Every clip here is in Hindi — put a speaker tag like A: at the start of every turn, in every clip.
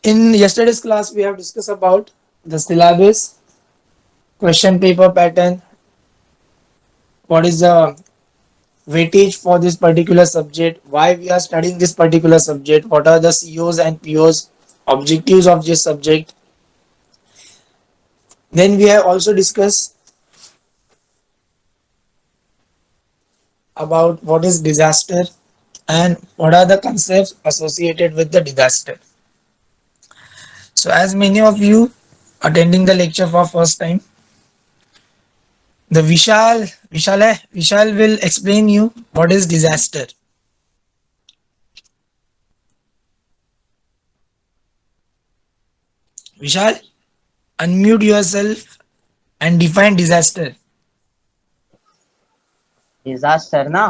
A: In yesterday's class, we have discussed about the syllabus, question paper pattern, what is the weightage for this particular subject, why we are studying this particular subject, what are the COs and POs, objectives of this subject. Then we have also discussed about what is disaster and what are the concepts associated with the disaster. So as many of you attending the lecture for first time, the Vishal will explain you what is disaster. Vishal, unmute yourself and define disaster.
B: Disaster ना.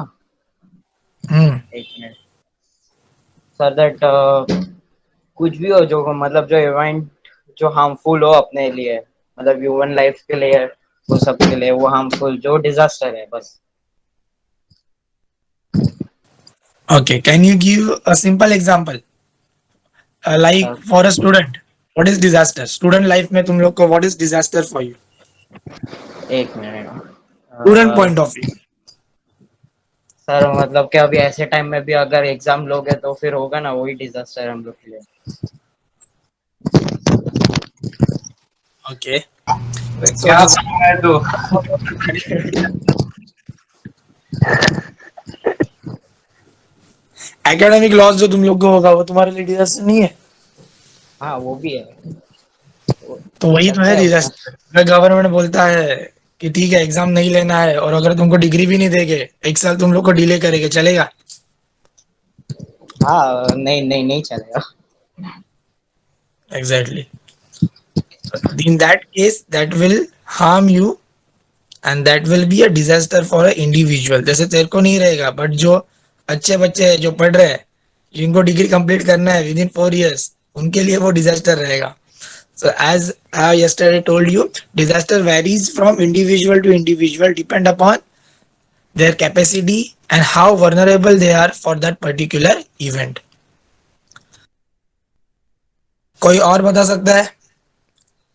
A: Hmm.
B: एक मिनट. सर दैट कुछ भी हो जो मतलब जो इवेंट जो हार्मफुल हो अपने लिए, मतलब ह्यूमन लाइफ के लिए, वो सब के लिए वो हार्मफुल जो डिजास्टर है बस.
A: Okay, can you give a simple example? Like for a student, what is disaster? Student life में तुम लोग को what is disaster for you?
B: एक minute.
A: Student point of view.
B: Sir मतलब कि अभी ऐसे टाइम में भी अगर एग्जाम लोगे तो फिर होगा ना, वही डिजास्टर हम लोग के लिए.
A: Okay. So
C: क्या
A: this
C: बोल रहा है तू?
A: academic loss जो तुम लोग को होगा वो तुम्हारे लिए disaster नहीं है.
B: हाँ वो भी है.
A: तो वही तो
B: सकता
A: है
B: है उसमें.
A: disaster. अगर गवर्नमेंट बोलता है कि ठीक है एग्जाम नहीं लेना है और अगर तुमको डिग्री भी नहीं देंगे, एक साल तुम लोग को डिले करेंगे, चलेगा?
B: हाँ नहीं नहीं नहीं चलेगा.
A: Exactly. In that case, that will harm you and that will be a disaster for an individual. जैसे तेरे को नहीं रहेगा, बट जो अच्छे बच्चे हैं जो पढ़ रहे हैं, जिनको डिग्री कंप्लीट करना है विद इन 4 years, उनके लिए वो डिजास्टर रहेगा. So as I yesterday told you, disaster varies from individual to individual depend upon their capacity and how vulnerable they are for that particular event. कोई और बता सकता है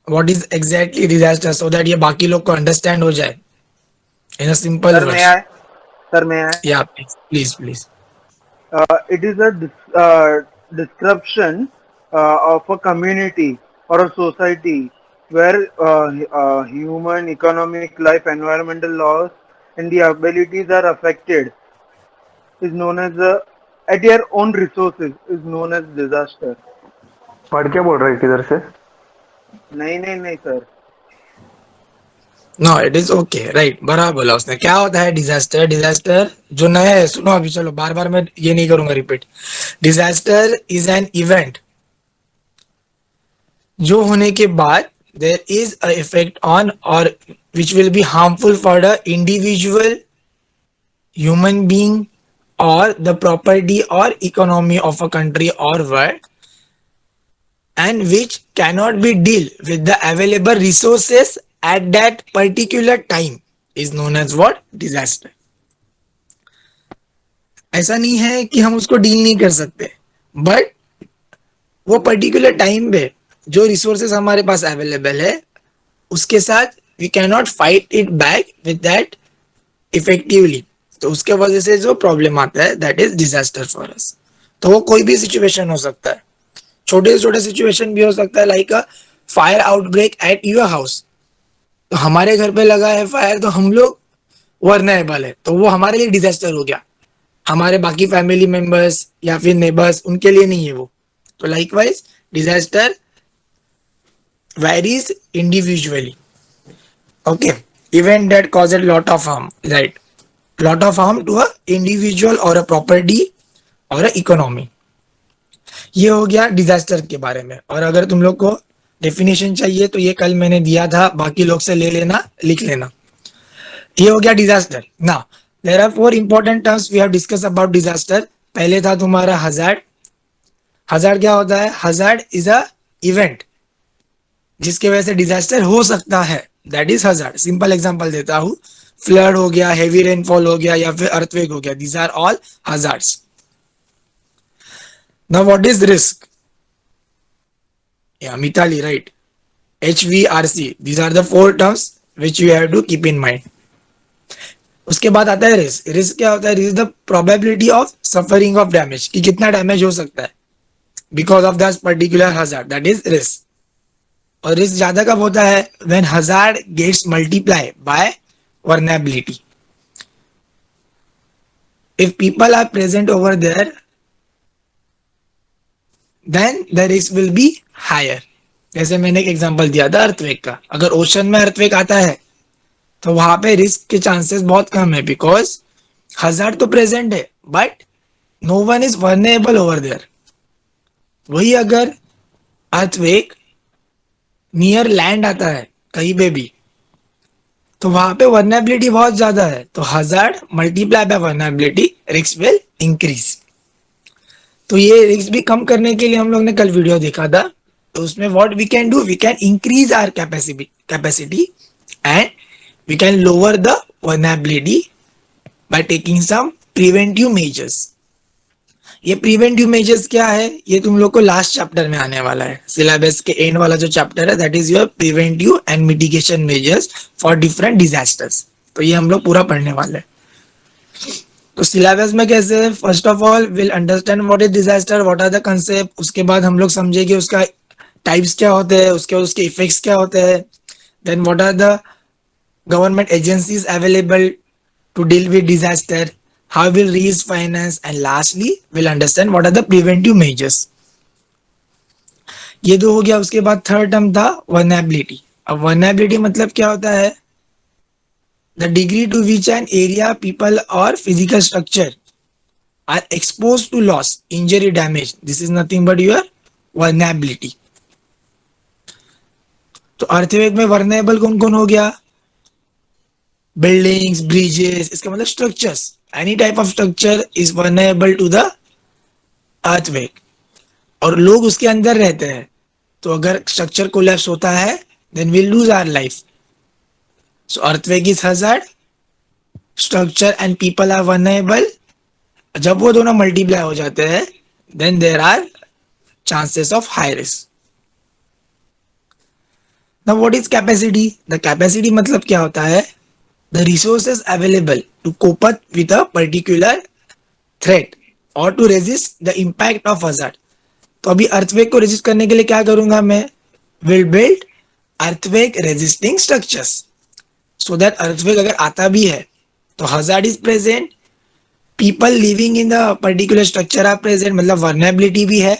A: what is exactly disaster so that ये बाकी लोग को understand हो जाए in a simple
C: सर मैं
A: words.
C: आए. सर मैं आए.
A: Yeah, please.
C: It is a disruption of a community or a society where human, economic, life, environmental laws, and the abilities are affected. Is known as at your own resources is known as disaster.
D: पढ़ के बोल रहे हैं किधर से?
C: नहीं नहीं नहीं sir.
A: No it is okay right. बराबर बोला उसने. क्या होता है डिजास्टर? डिजास्टर जो नया है सुनो अभी, चलो बार बार मैं ये नहीं करूंगा repeat. Disaster is an event जो होने के बाद there is a effect on or which will be harmful for the individual human being or the property or economy of a country or world, and which cannot be deal with the available resources at that particular time is known as what? Disaster. ऐसा नहीं है कि हम उसको डील नहीं कर सकते, बट वो पर्टिकुलर टाइम पे जो रिसोर्सेस हमारे पास अवेलेबल है उसके साथ we can not fight it back with that effectively. तो उसके वजह से जो प्रॉब्लम आता है that is disaster for us. तो वो कोई भी सिचुएशन हो सकता है, छोटे से छोटे सिचुएशन भी हो सकता है, like a fire outbreak at your house. तो हमारे घर पे लगा है फायर तो हम लोग वर्नेबल है, तो वो हमारे लिए डिजास्टर हो गया. हमारे बाकी फैमिली मेंबर्स या फिर नेबर्स उनके लिए नहीं है वो. तो likewise disaster varies individually. Okay, event that causes lot of harm, right? Lot of harm to a individual or a property or a economy. ये हो गया डिजास्टर के बारे में. और अगर तुम लोग को डेफिनेशन चाहिए तो ये कल मैंने दिया था, बाकी लोग से ले लेना, लिख लेना. ये हो गया डिजास्टर. ना there are 4 important terms we have discuss about disaster. पहले था तुम्हारा हजार्ड. हजार्ड क्या होता है? हजार्ड इज अ इवेंट जिसके वजह से डिजास्टर हो सकता है, that is hazard. Simple example देता हूं, फ्लड हो गया, हेवी रेनफॉल हो गया या फिर अर्थक्वेक हो गया, these are all hazards. Now what is risk? Yeah, Mitali, right? HVRC. These are the four terms which you have to keep in mind. उसके बाद आता है रिस्क. रिस्क क्या होता है? Risk the probability of suffering of damage, कि कितना डैमेज हो सकता है because of that particular hazard, that is risk. और रिस्क ज्यादा कब होता है? When hazard gets multiply by vulnerability. If people are present over there then the risk will be higher. जैसे मैंने एक एग्जांपल दिया था अर्थवेक का. अगर ओशन में अर्थवेक आता है तो वहां पे रिस्क के चांसेस बहुत कम है बिकॉज हजार्ड तो प्रेजेंट है but no one is vulnerable over there. वही अगर अर्थवेक नियर लैंड आता है कहीं पे भी तो वहां पे वर्नेबिलिटी बहुत ज्यादा है, तो hazard multiply by vulnerability, risk will increase. तो ये रिस्क भी कम करने के लिए हम लोग ने कल वीडियो देखा था. तो उसमें what we can do, we can increase our capacity and we can lower the vulnerability by taking some preventive measures. ये प्रिवेंटिव मेजर्स क्या है ये तुम लोग को लास्ट चैप्टर में आने वाला है. सिलेबस के एंड वाला जो चैप्टर है that is your preventive and mitigation measures for different disasters. तो ये हम लोग पूरा पढ़ने वाले हैं. तो सिलेबस में कैसे, first of all will understand what is disaster, what are the concept. उसके बाद हम लोग समझेंगे उसका टाइप्स क्या होते हैं, उसके इफेक्ट्स क्या होते हैं, then what are the government agencies available to deal with disaster, how will raise finance, and lastly we'll understand what are the preventive measures. ये दो हो गया. उसके बाद थर्ड टर्म था vulnerability. अब vulnerability मतलब क्या होता है? The degree to which an area, people or physical structure are exposed to loss, injury, damage. This is nothing but your vulnerability. तो अर्थक्वेक में vulnerable कौन कौन हो गया? बिल्डिंग्स, ब्रिजेस, इसका मतलब structures. Any type of structure is vulnerable to the earthquake. और लोग उसके अंदर रहते हैं तो अगर स्ट्रक्चर कोलैप्स होता है then will lose our life. So earthquake is hazard, structure and people are vulnerable. जब वो दोनों मल्टीप्लाई हो जाते हैं then there are chances of high risk. Now what is capacity? The capacity मतलब क्या होता है? The resources available to cope up with a particular threat or to resist the impact of hazard. तो अभी अर्थक्वेक को रेजिस्ट करने के लिए क्या करूंगा मैं? Will build earthquake resisting structures so that earthquake अगर आता भी है तो hazard is present, people living in the particular structure are present, मतलब vulnerability भी है,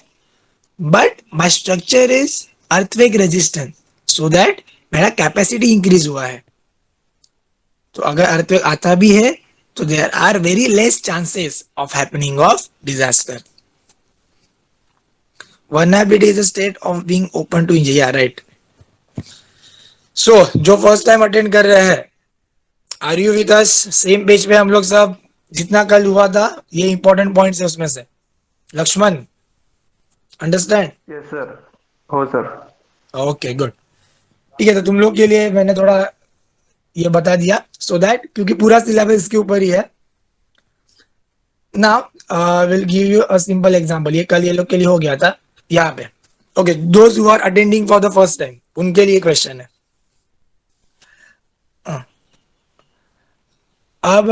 A: but my structure is earthquake resistant so that मेरा कैपेसिटी इंक्रीज हुआ है. तो अगर अर्थक्वेक आता भी है तो there are very less chances of happening of disaster. vulnerability is a state of being open to injury. Right. So जो फर्स्ट टाइम अटेंड कर रहे हैं, are you with us? Same page पे हम लोग सब. जितना कल हुआ था ये इंपॉर्टेंट पॉइंट्स है उसमें से. लक्ष्मण, अंडरस्टैंड?
D: Yes sir. हो सर.
A: Okay good. ठीक है, तो तुम लोग के लिए मैंने थोड़ा ये बता दिया सो दैट, क्योंकि पूरा सिलेबस इसके ऊपर ही है. Now will give you a simple example. ये कल ये लोग के लिए हो गया था यहाँ पे. Okay, those who are attending for the first time उनके लिए क्वेश्चन है. अब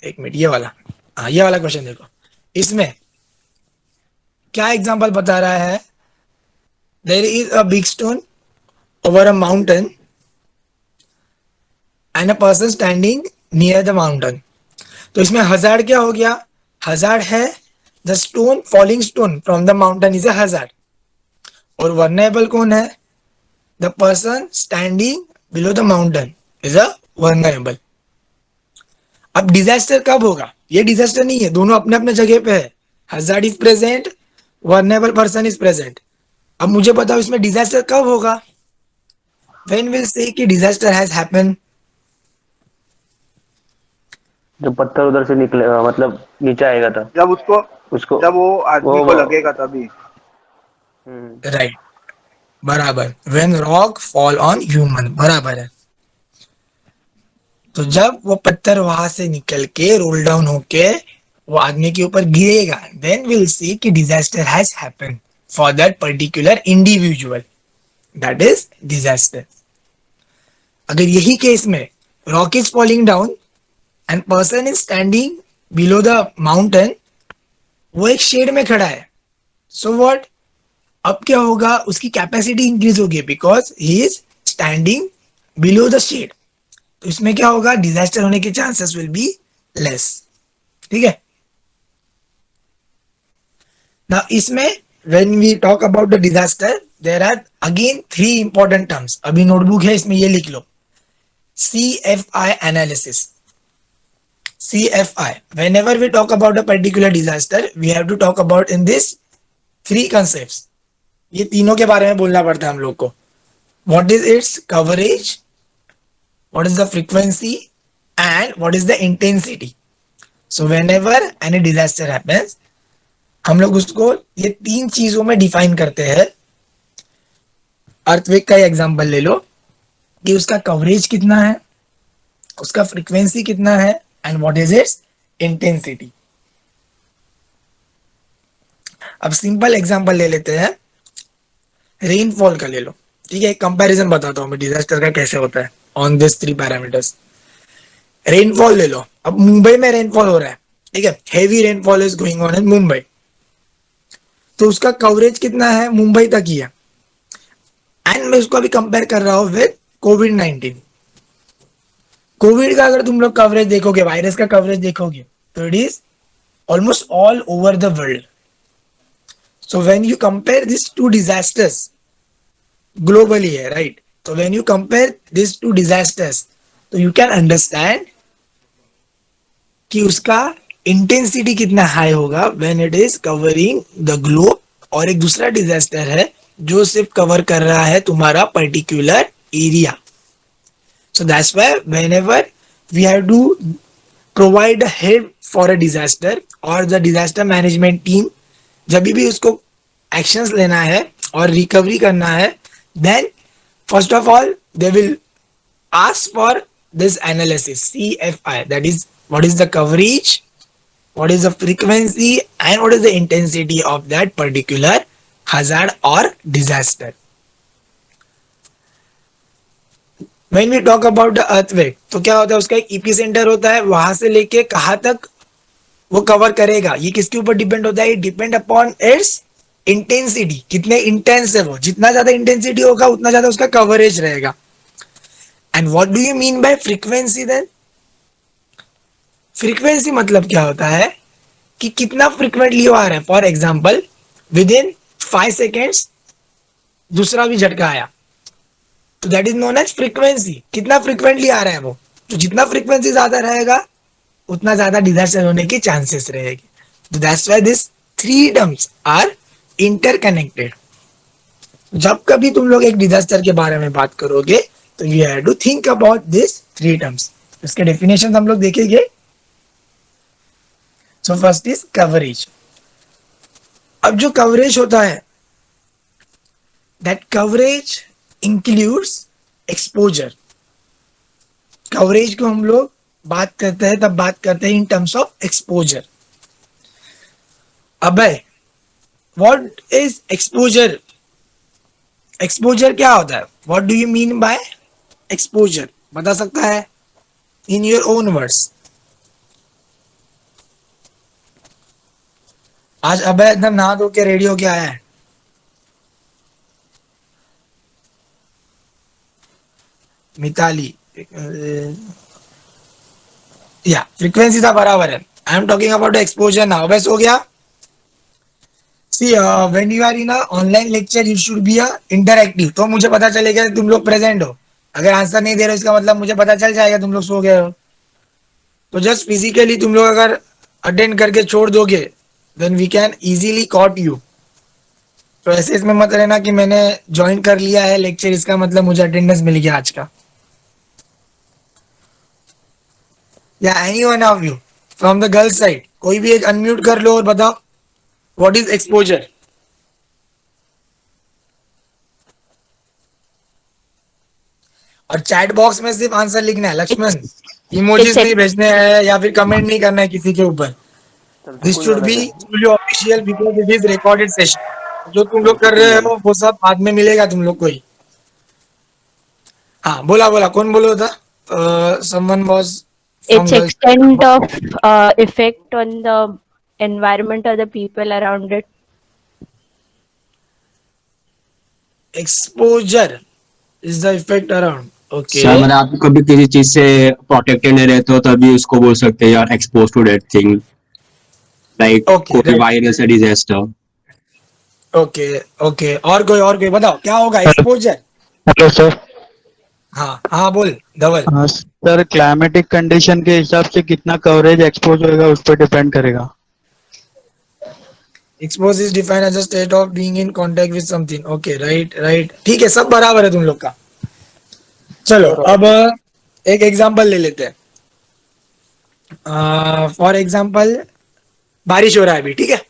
A: एक मिनट, ये वाला, हाँ ये वाला क्वेश्चन देखो. इसमें क्या एग्जांपल बता रहा है? There is a big stone over a mountain and a person standing near the mountain. तो इसमें हजार्ड क्या हो गया? हजार्ड है the stone, falling stone from the mountain is a hazard. और वर्नेबल कौन है? The person standing below the mountain is a vulnerable. अब डिजास्टर कब होगा? ये डिजास्टर नहीं है, दोनों अपने अपने जगह पे है. Hazard is present, vulnerable person is present. अब मुझे बताओ इसमें डिजास्टर कब होगा? व्हेन विल से कि डिजास्टर हैज हैपेंड?
D: जब पत्थर उधर से निकले, मतलब नीचे आएगा था.
C: जब
D: उसको
C: जब वो आदमी
D: वो
C: को लगेगा तभी.
A: राइट, बराबर. When rock fall on human, बराबर है. तो जब वो पत्थर वहां से निकल के रोल डाउन होके वो आदमी के ऊपर गिरेगा देन विल सी कि disaster has happened. for that particular individual, that is disaster. अगर यही केस में rock is falling down and person is standing below the mountain, वो एक शेड में खड़ा है, so what? अब क्या होगा, उसकी कैपेसिटी इंक्रीज होगी because he is standing below the shade. तो इसमें क्या होगा, डिजास्टर होने के चांसेस विल बी लेस. ठीक है ना. इसमें when we talk about the disaster there are again 3 important terms. अभी नोटबुक है, इसमें ये लिख लो. CFI analysis. CFI, whenever we talk about a particular disaster, we have to talk about in this 3 concepts. ये तीनों के बारे में बोलना पड़ता है हम लोग को. What is its coverage, what is the frequency and what is the intensity. So whenever any disaster happens, हम लोग उसको ये 3 चीजों में डिफाइन करते हैं. अर्थक्वेक का एग्जांपल ले लो कि उसका कवरेज कितना है, उसका फ्रीक्वेंसी कितना है and what is it's intensity. अब सिंपल एग्जांपल ले लेते हैं, रेनफॉल का ले लो. ठीक है, कंपैरिजन बताता हूं मैं डिजास्टर का कैसे होता है ऑन दिस 3 पैरामीटर्स. रेनफॉल ले लो. अब मुंबई में रेनफॉल हो रहा है, ठीक है, heavy rainfall is going on in Mumbai. तो उसका कवरेज कितना है, मुंबई तक ही है. एंड मैं उसको अभी कंपेयर कर रहा हूं विद कोविड-19. कोविड का अगर तुम लोग कवरेज देखोगे, वायरस का कवरेज देखोगे, तो it is almost all over the world. So when you compare these 2 disasters globally, right? So when you compare these 2 disasters, तो you can understand कि उसका इंटेंसिटी कितना हाई होगा when it is covering the globe. और एक दूसरा डिजास्टर है जो सिर्फ कवर कर रहा है तुम्हारा particular area. So that's why whenever we have to provide help for a disaster or the disaster management team, जब भी उसको एक्शंस लेना है और रिकवरी करना है, then first of all they will ask for this analysis CFI, that is what is the coverage, what is the frequency and what is the intensity of that particular hazard और disaster. When we talk about the earthquake, तो क्या होता है, उसका एक एपिसेंटर होता है, वहां से लेके कहां तक वो कवर करेगा, ये किसके ऊपर डिपेंड होता है, डिपेंड अपॉन इट्स इंटेंसिटी, कितने इंटेंस है वो. जितना ज्यादा इंटेंसिटी होगा उतना ज्यादा उसका कवरेज रहेगा. And what do you mean by frequency then. Frequency मतलब क्या होता है कि कितना फ्रीक्वेंटली वो आ रहा है. For example within 5 seconds दूसरा भी झटका आया, तो that is known as frequency. कितना फ्रीक्वेंटली आ रहा है वो, तो जितना फ्रीक्वेंसी ज्यादा रहेगा उतना ज्यादा डिजास्टर होने की चांसेस रहेगी. तो that's why this 3 terms are interconnected. जब कभी तुम लोग एक डिजास्टर के बारे में बात करोगे तो you have to think about this 3 terms. इसके डेफिनेशन हम लोग देखेंगे. So first is coverage. अब जो कवरेज होता है, that coverage includes exposure. Coverage को हम लोग बात करते हैं तब बात करते हैं इन टर्म्स ऑफ एक्सपोजर. अब व्हाट इज एक्सपोजर. एक्सपोजर क्या होता है, what do you mean bye exposure, बता सकता है इन योर ओन वर्ड्स. आज अबे एकदम नहा धो के रेडी होके आया है. मिताली, या फ्रीक्वेंसी था बराबर है. I am talking about exposure now. बस हो गया. See when you are in a online lecture you should be a interactive. तो मुझे पता चलेगा तुम लोग प्रेजेंट हो. अगर आंसर नहीं दे रहे हो इसका मतलब मुझे पता चल जाएगा तुम लोग सो गए हो. तो जस्ट फिजिकली तुम लोग अगर अटेंड करके छोड़ दोगे then we can easily caught you. तो ऐसे इसमें मत रहना कि मैंने ज्वाइन कर लिया है लेक्चर, इसका मतलब मुझे अटेंडेंस मिल गया आज का. या any one of you from the girls side, कोई भी एक अनम्यूट कर लो और बताओ व्हाट इज एक्सपोजर. और चैट बॉक्स में सिर्फ आंसर लिखना है लक्ष्मण, इमोजीज नहीं भेजने हैं या फिर कमेंट नहीं करना है किसी के ऊपर. This should be fully official because it is recorded session. जो तुम लोग कर रहे हो वो सब बाद में मिलेगा तुम लोग को ही। हाँ बोला बोला, कौन बोलो था? Someone was from
E: Its
A: girls.
E: extent of effect on the environment or the people around it.
A: Exposure is the effect around. Okay
F: sir मतलब आप कभी किसी चीज से प्रोटेक्टेड नहीं रहते हो तभी उसको बोल सकते हैं यार expose to that thing, like
A: okay
F: कोई
A: राइट।
F: वायरस या डिजास्टर।
A: ओके ओके, और कोई बताओ क्या होगा एक्सपोजर?
G: Hello sir.
A: हाँ हाँ बोल धवल।
G: हाँ सर, क्लाइमेटिक कंडीशन के हिसाब से कितना कवरेज एक्सपोज होएगा उस पर डिपेंड करेगा।
A: Expose is defined as a state of being in contact with something. Okay right right, ठीक है, सब बराबर है तुम लोग का। चलो अब एक एग्जांपल ले लेते हैं। फॉर एग्जांपल बारिश हो रहा है अभी, ठीक है।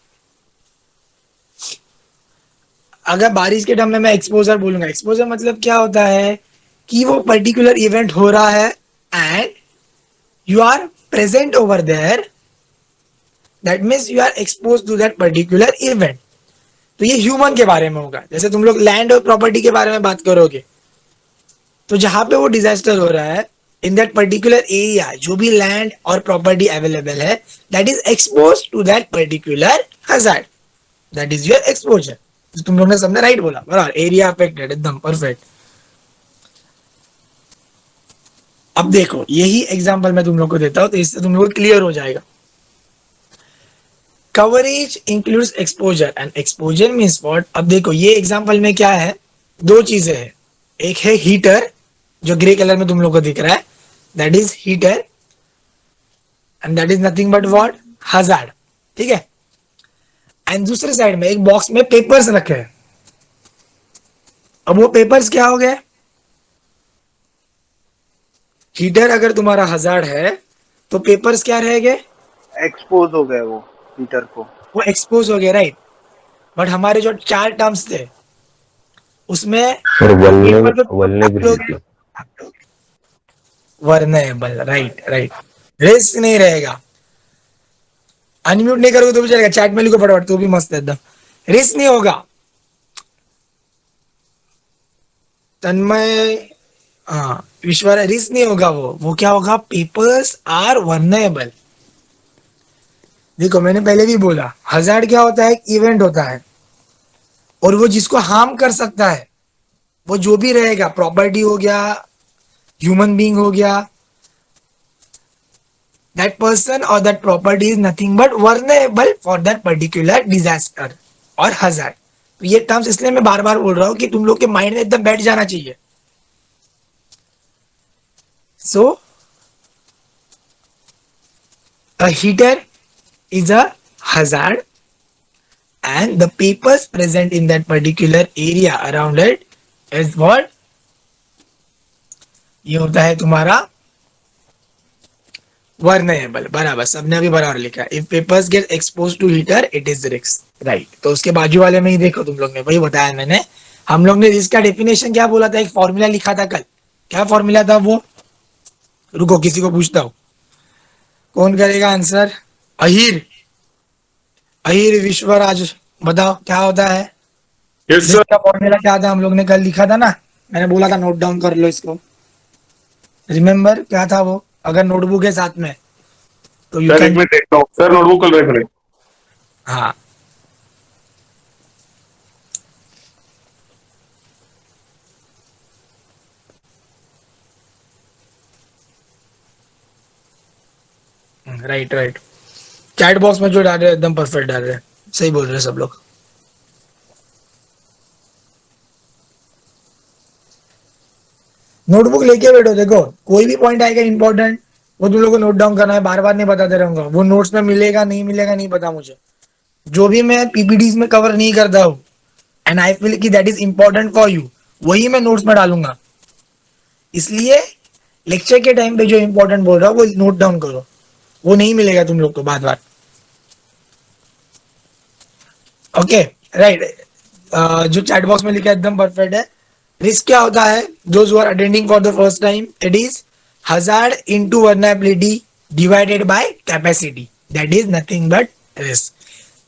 A: अगर बारिश के टर्म में मैं एक्सपोजर बोलूंगा, एक्सपोजर मतलब क्या होता है कि वो पर्टिकुलर इवेंट हो रहा है and you are present over there, that means you are expose to that particular event. तो ये ह्यूमन के बारे में होगा। जैसे तुम लोग लैंड और प्रॉपर्टी के बारे में बात करोगे, तो जहां पे वो डिजास्टर हो रहा है इन दैट पर्टिकुलर एरिया, जो भी लैंड और प्रॉपर्टी अवेलेबल है that is expose to that particular hazard, that is your exposure. तो तुम लोग ने सबने राइट बोला, बराबर, एरिया अफेक्टेड, एकदम परफेक्ट। अब देखो यही एग्जांपल मैं तुम लोग को देता हूं तो इससे तुम लोग को क्लियर हो जाएगा। Coverage includes exposure and exposure means what. अब देखो ये एग्जांपल में क्या है, दो चीजें हैं। एक है हीटर जो ग्रे कलर में तुम लोग को दिख रहा है, that is heater and that is nothing but what, hazard, ठीक है। एंड दूसरे साइड में एक बॉक्स में पेपर्स रखे हैं। अब वो पेपर्स क्या हो गए, हीटर अगर तुम्हारा हजार्ड है तो पेपर्स क्या रह गए,
C: एक्सपोज हो गए वो हीटर को।
A: वो एक्सपोज हो गए, राइट। बट हमारे जो चार टर्म्स थे उसमें
D: और
A: पेपर पे
D: vulnerability.
A: Vulnerable, right right, risk नहीं रहेगा। अनम्यूट नहीं करोगे तो भी चलेगा, चैट में लिखो फटाफट तो भी मस्त है एकदम। रिस्क नहीं होगा। तन्मय, हाँ विश्वर, रिस्क नहीं होगा। वो क्या होगा, पेपर्स आर वर्नेबल। देखो मैंने पहले भी बोला हजार्ड क्या होता है, एक इवेंट होता है और वो जिसको हार्म कर सकता है वो जो भी रहेगा, प्रॉपर्टी हो गया, ह्यूमन बीइंग हो गया, that person or that property is nothing but vulnerable for that particular disaster और hazard। तो ये टर्म्स इसलिए मैं बार बार बोल रहा हूं कि तुम लोग के माइंड में एकदम बैठ जाना चाहिए। सो a heater is a hazard and the papers present in that particular area around it is what, ये होता है तुम्हारा वर्नेबल। बराबर, सबने अभी बराबर लिखा। If papers get expose to heater it is risk, right. तो उसके बाजू वाले में ही देखो, तुम लोग ने वही बताया मैंने। हम लोग ने रिस्क का डेफिनेशन क्या बोला था, एक फॉर्मूला लिखा था कल। क्या फॉर्मूला था वो, रुको किसी को पूछता हूं, कौन करेगा आंसर? अहिर, अहिर विश्वराज बताओ क्या होता है।
H: Yes sir.
A: का फॉर्मूला क्या था, हम लोग ने कल लिखा था ना, मैंने बोला था नोट डाउन कर लो इसको। रिमेम्बर क्या था वो, अगर नोटबुक है साथ में तो यू
H: सर एक
A: कैन।
H: मिनट देखता हूँ सर, नोटबुक कल रख रहे।
A: हाँ राइट राइट, चैट बॉक्स में जो डाल रहे हैं एकदम परफेक्ट डाल रहे हैं, सही बोल रहे हैं सब लोग। नोटबुक लेके बैठो, देखो कोई भी पॉइंट आएगा इंपॉर्टेंट वो तुम लोग को नोट डाउन करना है, बार बार नहीं बताते रहूंगा। वो नोट्स में मिलेगा नहीं मिलेगा नहीं पता मुझे, जो भी मैं पीपीटीज में कवर नहीं करता हूँ एंड आई फील कि that is important for you, वही मैं नोट्स में डालूंगा। इसलिए लेक्चर के टाइम पे जो इंपॉर्टेंट बोल रहा हूँ वो नोट डाउन करो, वो नहीं मिलेगा तुम लोग को बार बार। ओके राइट, जो चैट बॉक्स में लिखा है एकदम परफेक्ट है। रिस्क क्या होता है, those who are attending for the first time, it is hazard into vulnerability divided by capacity, that is nothing but risk.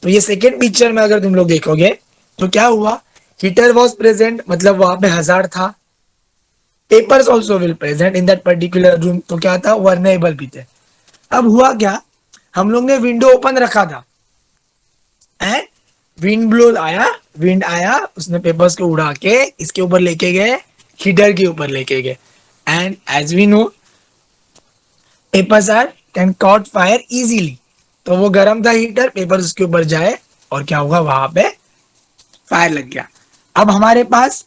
A: तो ये सेकेंड पिक्चर में अगर तुम लोग देखोगे तो क्या हुआ, हीटर वॉज प्रेजेंट, मतलब वहां पे हजार्ड था, papers also will present in that particular room, तो क्या था, वर्नेबल भी थे। अब हुआ क्या, हम लोग ने विंडो ओपन रखा था एंड विंड ब्लो आया, विंड आया, उसने पेपर्स को उड़ा के इसके ऊपर लेके गए, हीटर के ऊपर लेके गए, and as we know papers are can caught fire easily, तो वो गर्म था हीटर, पेपर उसके ऊपर जाए और क्या होगा, वहां पे फायर लग गया। अब हमारे पास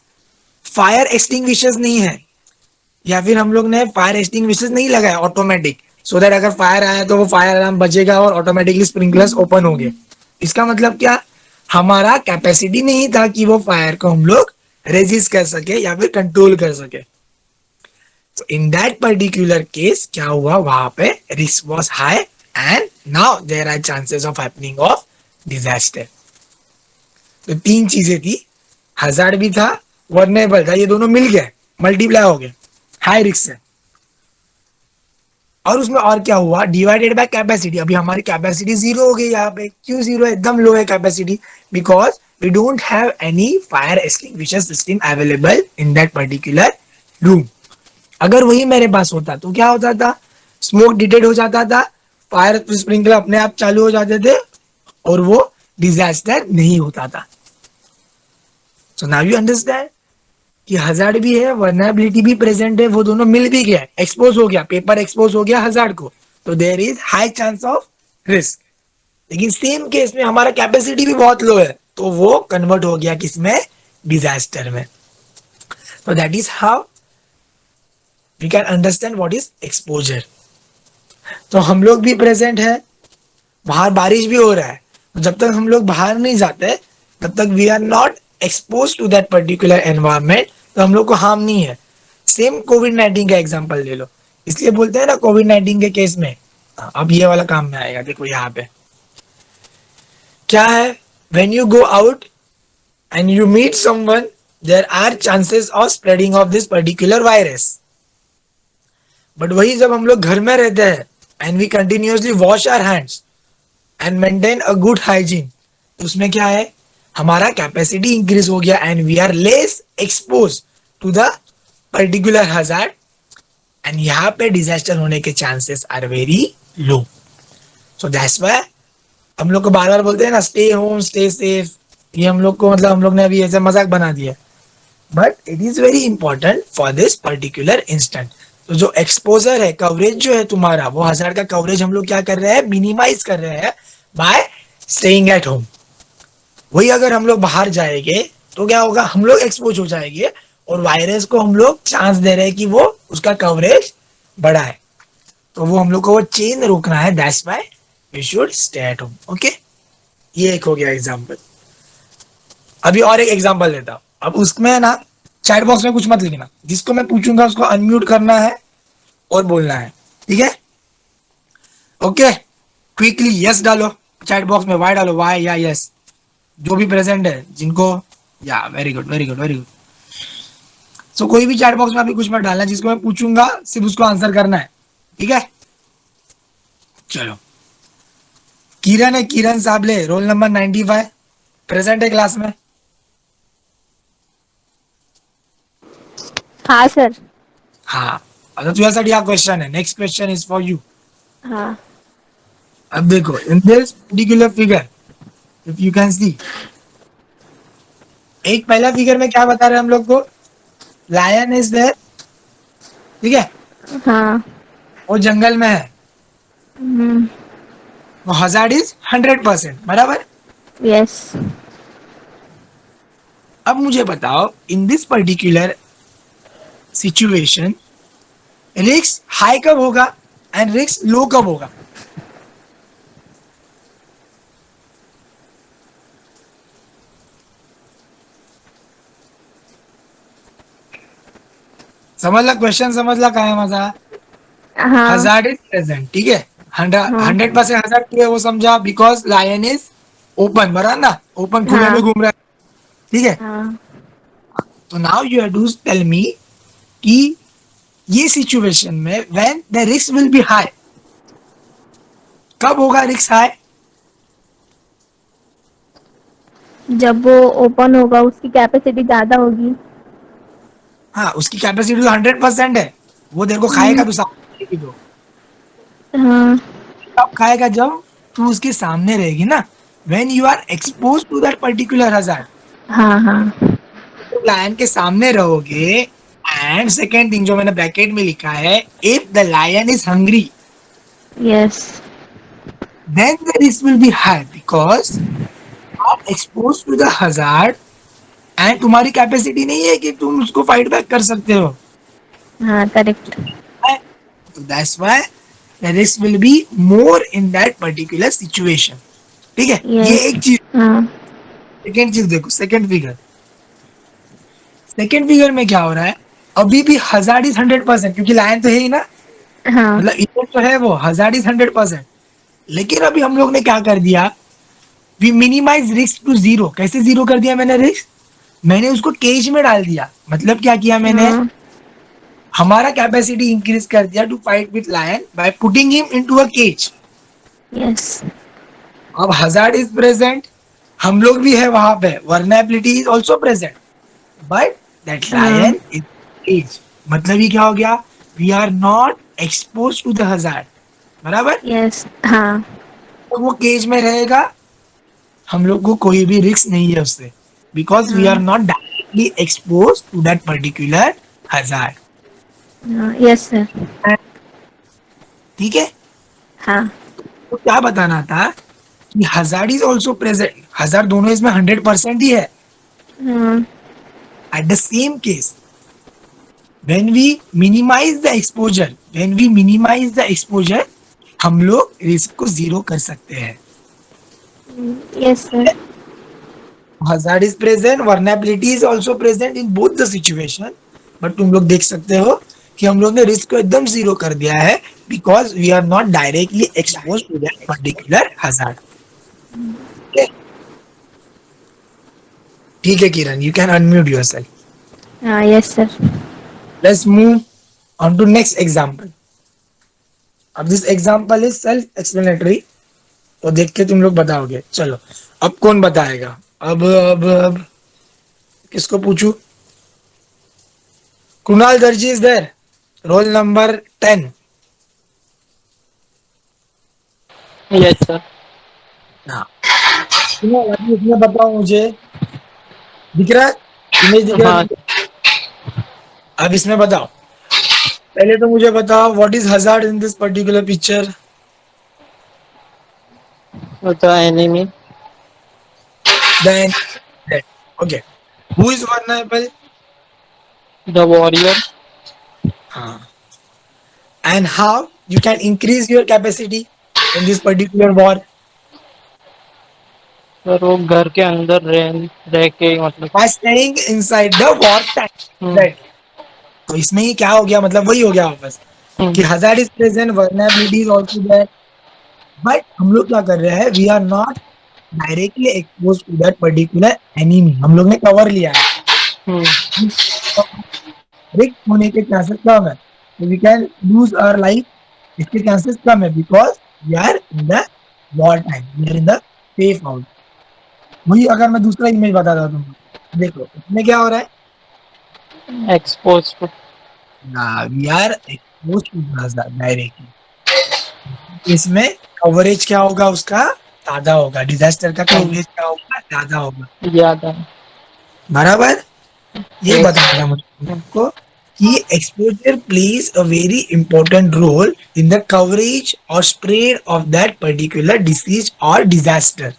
A: फायर एक्सटिंग्विशर्स नहीं है, या फिर हम लोग ने फायर एक्सटिंग्विशर्स नहीं लगाया ऑटोमेटिक, सो दैट अगर फायर आया तो वो फायर अलार्म बजेगा और ऑटोमेटिकली स्प्रिंकलर्स ओपन होंगे। इसका मतलब क्या, हमारा कैपेसिटी नहीं था कि वो फायर को हम लोग रेजिस्ट कर सके या फिर कंट्रोल कर सके। तो इन दैट पर्टिकुलर केस क्या हुआ, वहां पे risk was high and now there are chances of happening of disaster. तो तीन चीजें थी, हजार्ड भी था, वर्नेबल था, ये दोनों मिल गए, मल्टीप्लाई हो गए, हाई रिस्क है। और उसमें और क्या हुआ, डिवाइडेड बाय कैपेसिटी, अभी हमारी कैपेसिटी जीरो हो गई यहाँ पे, क्यों जीरो है, एकदम लो है capacity, because we don't have any fire extinguisher system available in that particular room. अगर वही मेरे पास होता तो क्या होता था, स्मोक डिटेक्ट हो जाता था, फायर स्प्रिंकलर अपने आप चालू हो जाते थे और वो डिजास्टर नहीं होता था। सो नाउ यू अंडरस्टैंड कि हजार्ड भी है, वर्नेबिलिटी भी प्रेजेंट है, वो दोनों मिल भी गया, एक्सपोज हो गया, पेपर एक्सपोज हो गया हजार्ड को, तो there is high chance of risk. लेकिन सेम केस में हमारा कैपेसिटी भी बहुत लो है, तो वो कन्वर्ट हो गया किसमें, डिजास्टर में। तो that is how we can understand what is exposure. तो हम लोग भी प्रेजेंट है, बाहर बारिश भी हो रहा है, तो जब तक हम लोग बाहर नहीं जाते तब तक we are not expose to that particular environment, तो हम लोग को हार्म नहीं है। सेम कोविड-19 का एग्जांपल ले लो, इसलिए बोलते हैं ना कोविड-19 के केस में, अब ये वाला काम में आएगा, देखो यहाँ पे क्या है, when you go out and you meet someone, there are chances of spreading of this particular virus. But वही जब हम लोग घर में रहते हैं and we continuously wash our hands and maintain a good hygiene, उसमें क्या है, हमारा कैपेसिटी इंक्रीज हो गया and we are less expose to the particular hazard, and यहाँ पे डिजास्टर होने के chances are very low. So that's why हम लोग को बार बार बोलते हैं ना, स्टे होम स्टे सेफ, ये हम लोग को मतलब हम लोग ने अभी ऐसे मजाक बना दिया, but it is very important for this particular instant. तो जो एक्सपोजर है, कवरेज जो है तुम्हारा, वो हजार्ड का कवरेज हम लोग क्या कर रहे हैं, मिनिमाइज कर रहे हैं बाय स्टेइंग एट होम। वही अगर हम लोग बाहर जाएंगे तो क्या होगा, हम लोग एक्सपोज हो जाएंगे और वायरस को हम लोग चांस दे रहे हैं कि वो उसका कवरेज बढ़ाए, तो वो हम लोग को वो चेन रोकना है, that's why we should stay at home. Okay, ये एक हो गया एग्जांपल। अभी और एक एग्जांपल देता हूं, अब उसमें ना चैट बॉक्स में कुछ मत लिखना, जिसको मैं पूछूंगा उसको अनम्यूट करना है और बोलना है, ठीक है? ओके, क्विकली यस डालो चैट बॉक्स में, वाई डालो, वाई या यस, जो भी प्रेजेंट है जिनको, या very good very good very good. So कोई भी चैट बॉक्स में अभी कुछ मत डालना, जिसको मैं पूछूंगा सिर्फ उसको आंसर करना है, ठीक है? चलो, किरण है, किरण साबले, रोल नंबर 95, प्रेजेंट है क्लास में?
E: हाँ सर।
A: हाँ, आता तुझ्यासाठी हा क्वेश्चन है, next question is for you.
E: हाँ
A: अब देखो, इन this particular figure if you can see, एक पहला फिगर में क्या बता रहे हैं हम लोग को, लायन इज देयर, ठीक है,
E: हाँ।
A: वो जंगल में है, वो हजार्ड इज 100%, बराबर?
E: यस।
A: अब मुझे बताओ, इन this particular situation risk high कब होगा एंड रिस्क लो कब होगा? समझला क्वेश्चन, समझला काय है माझा?
E: हाँ
A: हजार्ड इज प्रेजेंट, ठीक है,
E: हाँ
A: 100% हजार्ड क्यों है वो समझा, बिकॉज लायन इज ओपन, बराबर ना, ओपन खुले में
E: हाँ
A: घूम रहा है, ठीक है?
E: हाँ।
A: तो now you have to tell me कि ये सिचुएशन में when the risk will be high, कब होगा रिस्क हाई?
E: जब वो ओपन होगा उसकी कैपेसिटी ज्यादा होगी।
A: हाँ, उसकी कैपेसिटी तो 100% है, वो तेरे को खाएगा तो सामने रहेगी तो।
E: हाँ
A: कब खाएगा? जब तू उसके सामने रहेगी ना, when you are expose to that particular hazard,
E: हाँ हाँ।
A: तो लायन के सामने रहोगे। एंड सेकेंड थिंग जो मैंने ब्रैकेट में लिखा है, if the lion is hungry
E: yes.
A: then the risk will be high because आप exposed to the hazard and तुम्हारी कैपेसिटी नहीं है कि तुम उसको फाइट बैक कर सकते हो।
E: हाँ करेक्ट।
A: तो that's why the risk will be more in that particular situation. ठीक है, ये
E: यस।
A: एक चीज।
E: हाँ
A: सेकेंड चीज देखो, सेकेंड फिगर में क्या हो रहा है, अभी भी हजार्ड इज 100%, क्योंकि लायन तो है ही ना,
E: हाँ।
A: मतलब इफेक्ट तो है, वो हजार्ड इज 100%। लेकिन अभी हम लोग ने क्या कर दिया, we minimize risk to zero. कैसे जीरो कर दिया मैंने रिस्क? मैंने उसको केज में डाल दिया। मतलब क्या किया मैंने,
E: हाँ
A: हमारा कैपेसिटी इंक्रीज कर दिया to fight with lion by putting him into a cage.
E: Yes.
A: अब हजार्ड इज प्रेजेंट, हम लोग भी है वहां पे, vulnerability is also present, but that
E: हाँ
A: लायन इज केज। मतलब ये क्या हो गया, we are not expose to the hazard, बराबर।
E: यस। हाँ
A: तो वो केज में रहेगा, हम लोग को कोई भी रिस्क नहीं है उससे, बिकॉज वी आर
E: हाँ
A: not directly expose to that particular hazard.
E: हाँ। Yes sir.
A: ठीक है,
E: हाँ
A: तो क्या बताना था कि hazard is also present, hazard दोनों इसमें 100% ही है।
E: हाँ।
A: At the same case, when we minimize the exposure, हम लोग रिस्क को जीरो कर सकते हैं।
E: Yes sir.
A: Hazard is present, vulnerability is also present in both the situation, but तुम लोग देख सकते हो कि हम लोग ने रिस्क को एकदम जीरो कर दिया है, because we are not directly expose to that particular hazard. ठीक है Kiran, you can unmute yourself.
E: हाँ yes sir.
A: Let's move on to next example. अब this example is self explanatory, तो देख के तुम लोग बताओगे। चलो, अब कौन बताएगा? अब किसको पूछूं? Kunal Darji is there, roll number 10।
I: Yes sir.
A: हाँ, कुणाल, अभी इसमें बताओ मुझे, दिख रहा है? इमेज दिख रहा है
I: हाँ
A: तुमको? अब इसमें बताओ, पहले तो मुझे बताओ, what is hazard in this particular picture?
I: The enemy.
A: Then okay, who is vulnerable?
I: The warrior.
A: हाँ, and how you can increase your capacity in this particular war
I: sir वो घर के अंदर रह के मतलब।
A: by staying inside the war tank,
I: hmm,
A: right? तो इसमें ही क्या हो गया, मतलब वही हो गया वापस कि
I: हम्म,
A: hazard is present, vulnerability is also there, but हम लोग क्या कर रहे हैं, we are not directly exposed to that particular enemy, हम लोग ने कवर लिया है,
I: हम्म,
A: रिस्क होने के चांसेस कम है, तो we can lose our life, इसके चांसेस कम है, because we are in the war time, we are in the safe house। वही अगर मैं दूसरा इमेज बताता तुमको, देखो इसमें क्या हो रहा है,
I: expose to.
A: We are expose to directly. इसमें कवरेज क्या होगा उसका, ज्यादा होगा, डिजास्टर का कवरेज क्या होगा, ज्यादा होगा,
I: ज्यादा।
A: बराबर। ये
I: यस।
A: बताना था मुझे तुमको कि exposure plays a very important role in the coverage और spread of that particular disease और डिजास्टर।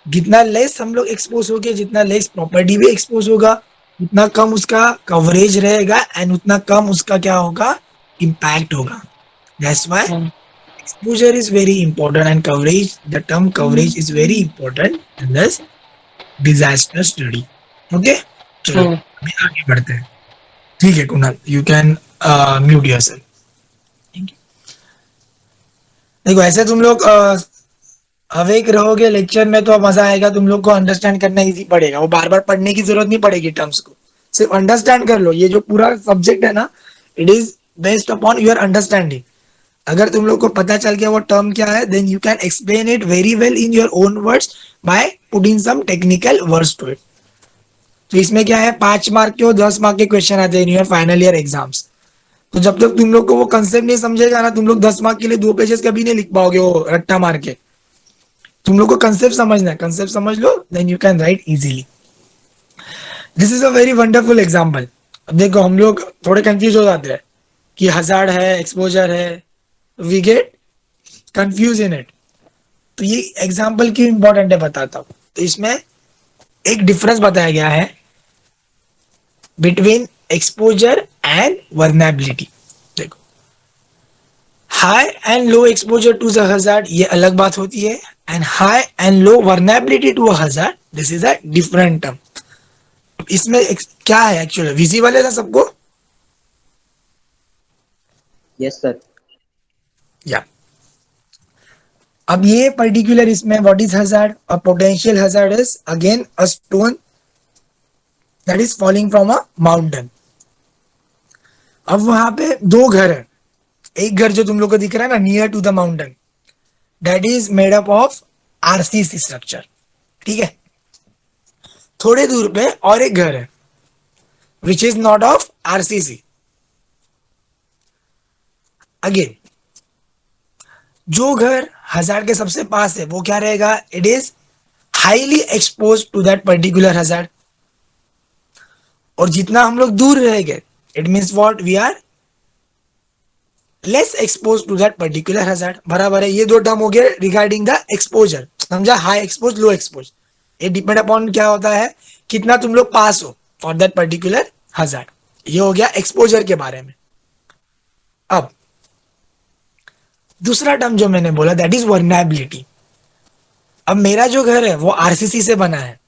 A: जितना लेस हम लोग एक्सपोज होंगे, जितना लेस प्रॉपर्टी भी एक्सपोज होगा, उतना कम उसका कवरेज रहेगा एंड उतना कम उसका क्या होगा, इम्पैक्ट होगा। That's why exposure is very important and coverage, the term coverage is very important in this disaster study। okay, चलो अभी आगे बढ़ते हैं। ठीक है Kunal, you can mute yourself. देखो ऐसे तुम लोग अवेक रहोगे लेक्चर में तो मजा आएगा, तुम लोग को अंडरस्टैंड करना इजी पड़ेगा, वो बार बार पढ़ने की जरूरत नहीं पड़ेगी टर्म्स को, सिर्फ अंडरस्टैंड कर लो। ये जो पूरा सब्जेक्ट है ना, it is based upon your understanding. अगर तुम लोग को पता चल गया वो टर्म क्या है, then you can explain it very well in your own words by putting some technical words to it. तो इसमें क्या है, 5 मार्क के और 10 मार्क के क्वेश्चन आते हैं in your final year exams. तो जब तक तुम लोग को वो कंसेप्ट नहीं समझेगा ना, तुम लोग 10 मार्क के लिए 2 पेजेस कभी नहीं लिख पाओगे वो रट्टा मार के। तुम लोग को कंसेप्ट समझना है, कंसेप्ट समझ लो, then you can write easily. This is a very wonderful example. अब देखो हम लोग थोड़े कंफ्यूज हो जाते हैं कि हजार्ड है, एक्सपोजर है, we get confuse in it. तो ये एग्जाम्पल क्यों इंपॉर्टेंट है बताता हूँ। तो इसमें एक डिफरेंस बताया गया है बिटवीन एक्सपोजर एंड वर्नेबिलिटी। देखो high and low exposure to the hazard ये अलग बात होती है, and high and low vulnerability to a hazard this is a different term. इसमें क्या है एक्चुअली, विजिबल है ना सबको?
B: Yes sir.
A: या अब ये पर्टिकुलर इसमें what is hazard, a potential hazard is again a stone that is falling from a mountain. अब वहां पे 2 घर है, एक घर जो तुम लोग को दिख रहा है ना near to the mountain, that is made up of RCC structure, ठीक है। थोड़े दूर पे और एक घर है which is not of RCC. Again जो घर हजार्ड के सबसे पास है वो क्या रहेगा, it is highly expose to that particular hazard. और जितना हम लोग दूर रहेंगे it means what, we are less expose to that particular hazard. बराबर है, ये 2 टर्म हो गए रिगार्डिंग द एक्सपोजर, समझा, हाई एक्सपोज लो एक्सपोज। ये डिपेंड अपॉन क्या होता है, कितना तुम लोग पास हो फॉर दैट पर्टिकुलर हजार्ड। ये हो गया एक्सपोजर के बारे में। अब दूसरा टर्म जो मैंने बोला दैट इज वर्नेबिलिटी। अब मेरा जो घर है वो आरसीसी से बना है,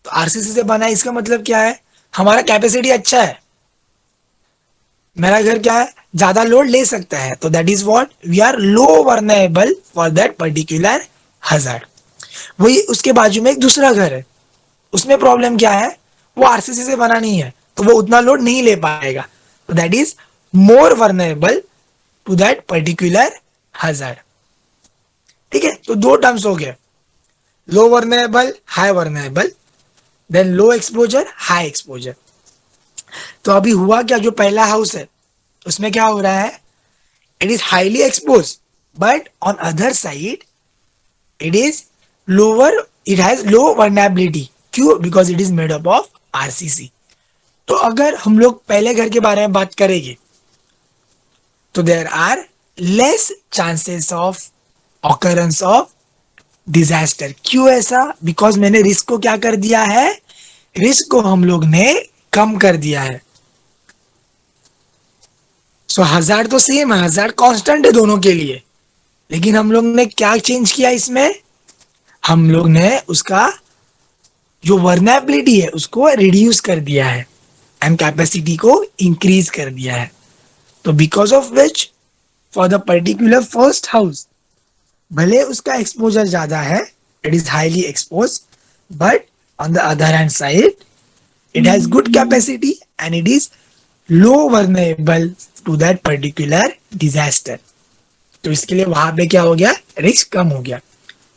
A: तो आरसीसी से बना है इसका मतलब क्या है, हमारा कैपेसिटी अच्छा है, मेरा घर क्या है ज्यादा लोड ले सकता है, तो that is what, we are low vulnerable for that particular hazard. वही उसके बाजू में एक दूसरा घर है, उसमें प्रॉब्लम क्या है, वो आरसीसी से बना नहीं है तो वो उतना लोड नहीं ले पाएगा, तो that is more vulnerable to that particular hazard. ठीक है, तो 2 टर्म्स हो गए, low vulnerable high vulnerable, then low exposure high exposure. तो अभी हुआ क्या, जो पहला हाउस है उसमें क्या हो रहा है, it is highly expose but on other side it is lower, it has low vulnerability. क्यों, because it is made up of RCC. तो अगर हम लोग पहले घर के बारे में बात करेंगे तो there are less chances of occurrence of disaster. क्यों ऐसा, बिकॉज मैंने रिस्क को क्या कर दिया है, रिस्क को हम लोग ने कम कर दिया है। सो हजार्ड तो सेम है, हजार्ड कांस्टेंट है दोनों के लिए, लेकिन हम लोग ने क्या चेंज किया इसमें, हम लोग ने उसका जो वर्नेबिलिटी है उसको रिड्यूस कर दिया है एंड कैपेसिटी को इंक्रीज कर दिया है। तो because of which for the particular first house भले उसका एक्सपोजर ज्यादा है, it is highly expose, but on the other hand side it has good capacity and it is low vulnerable to that particular disaster. तो इसके लिए वहां पे क्या हो गया, रिस्क कम हो गया।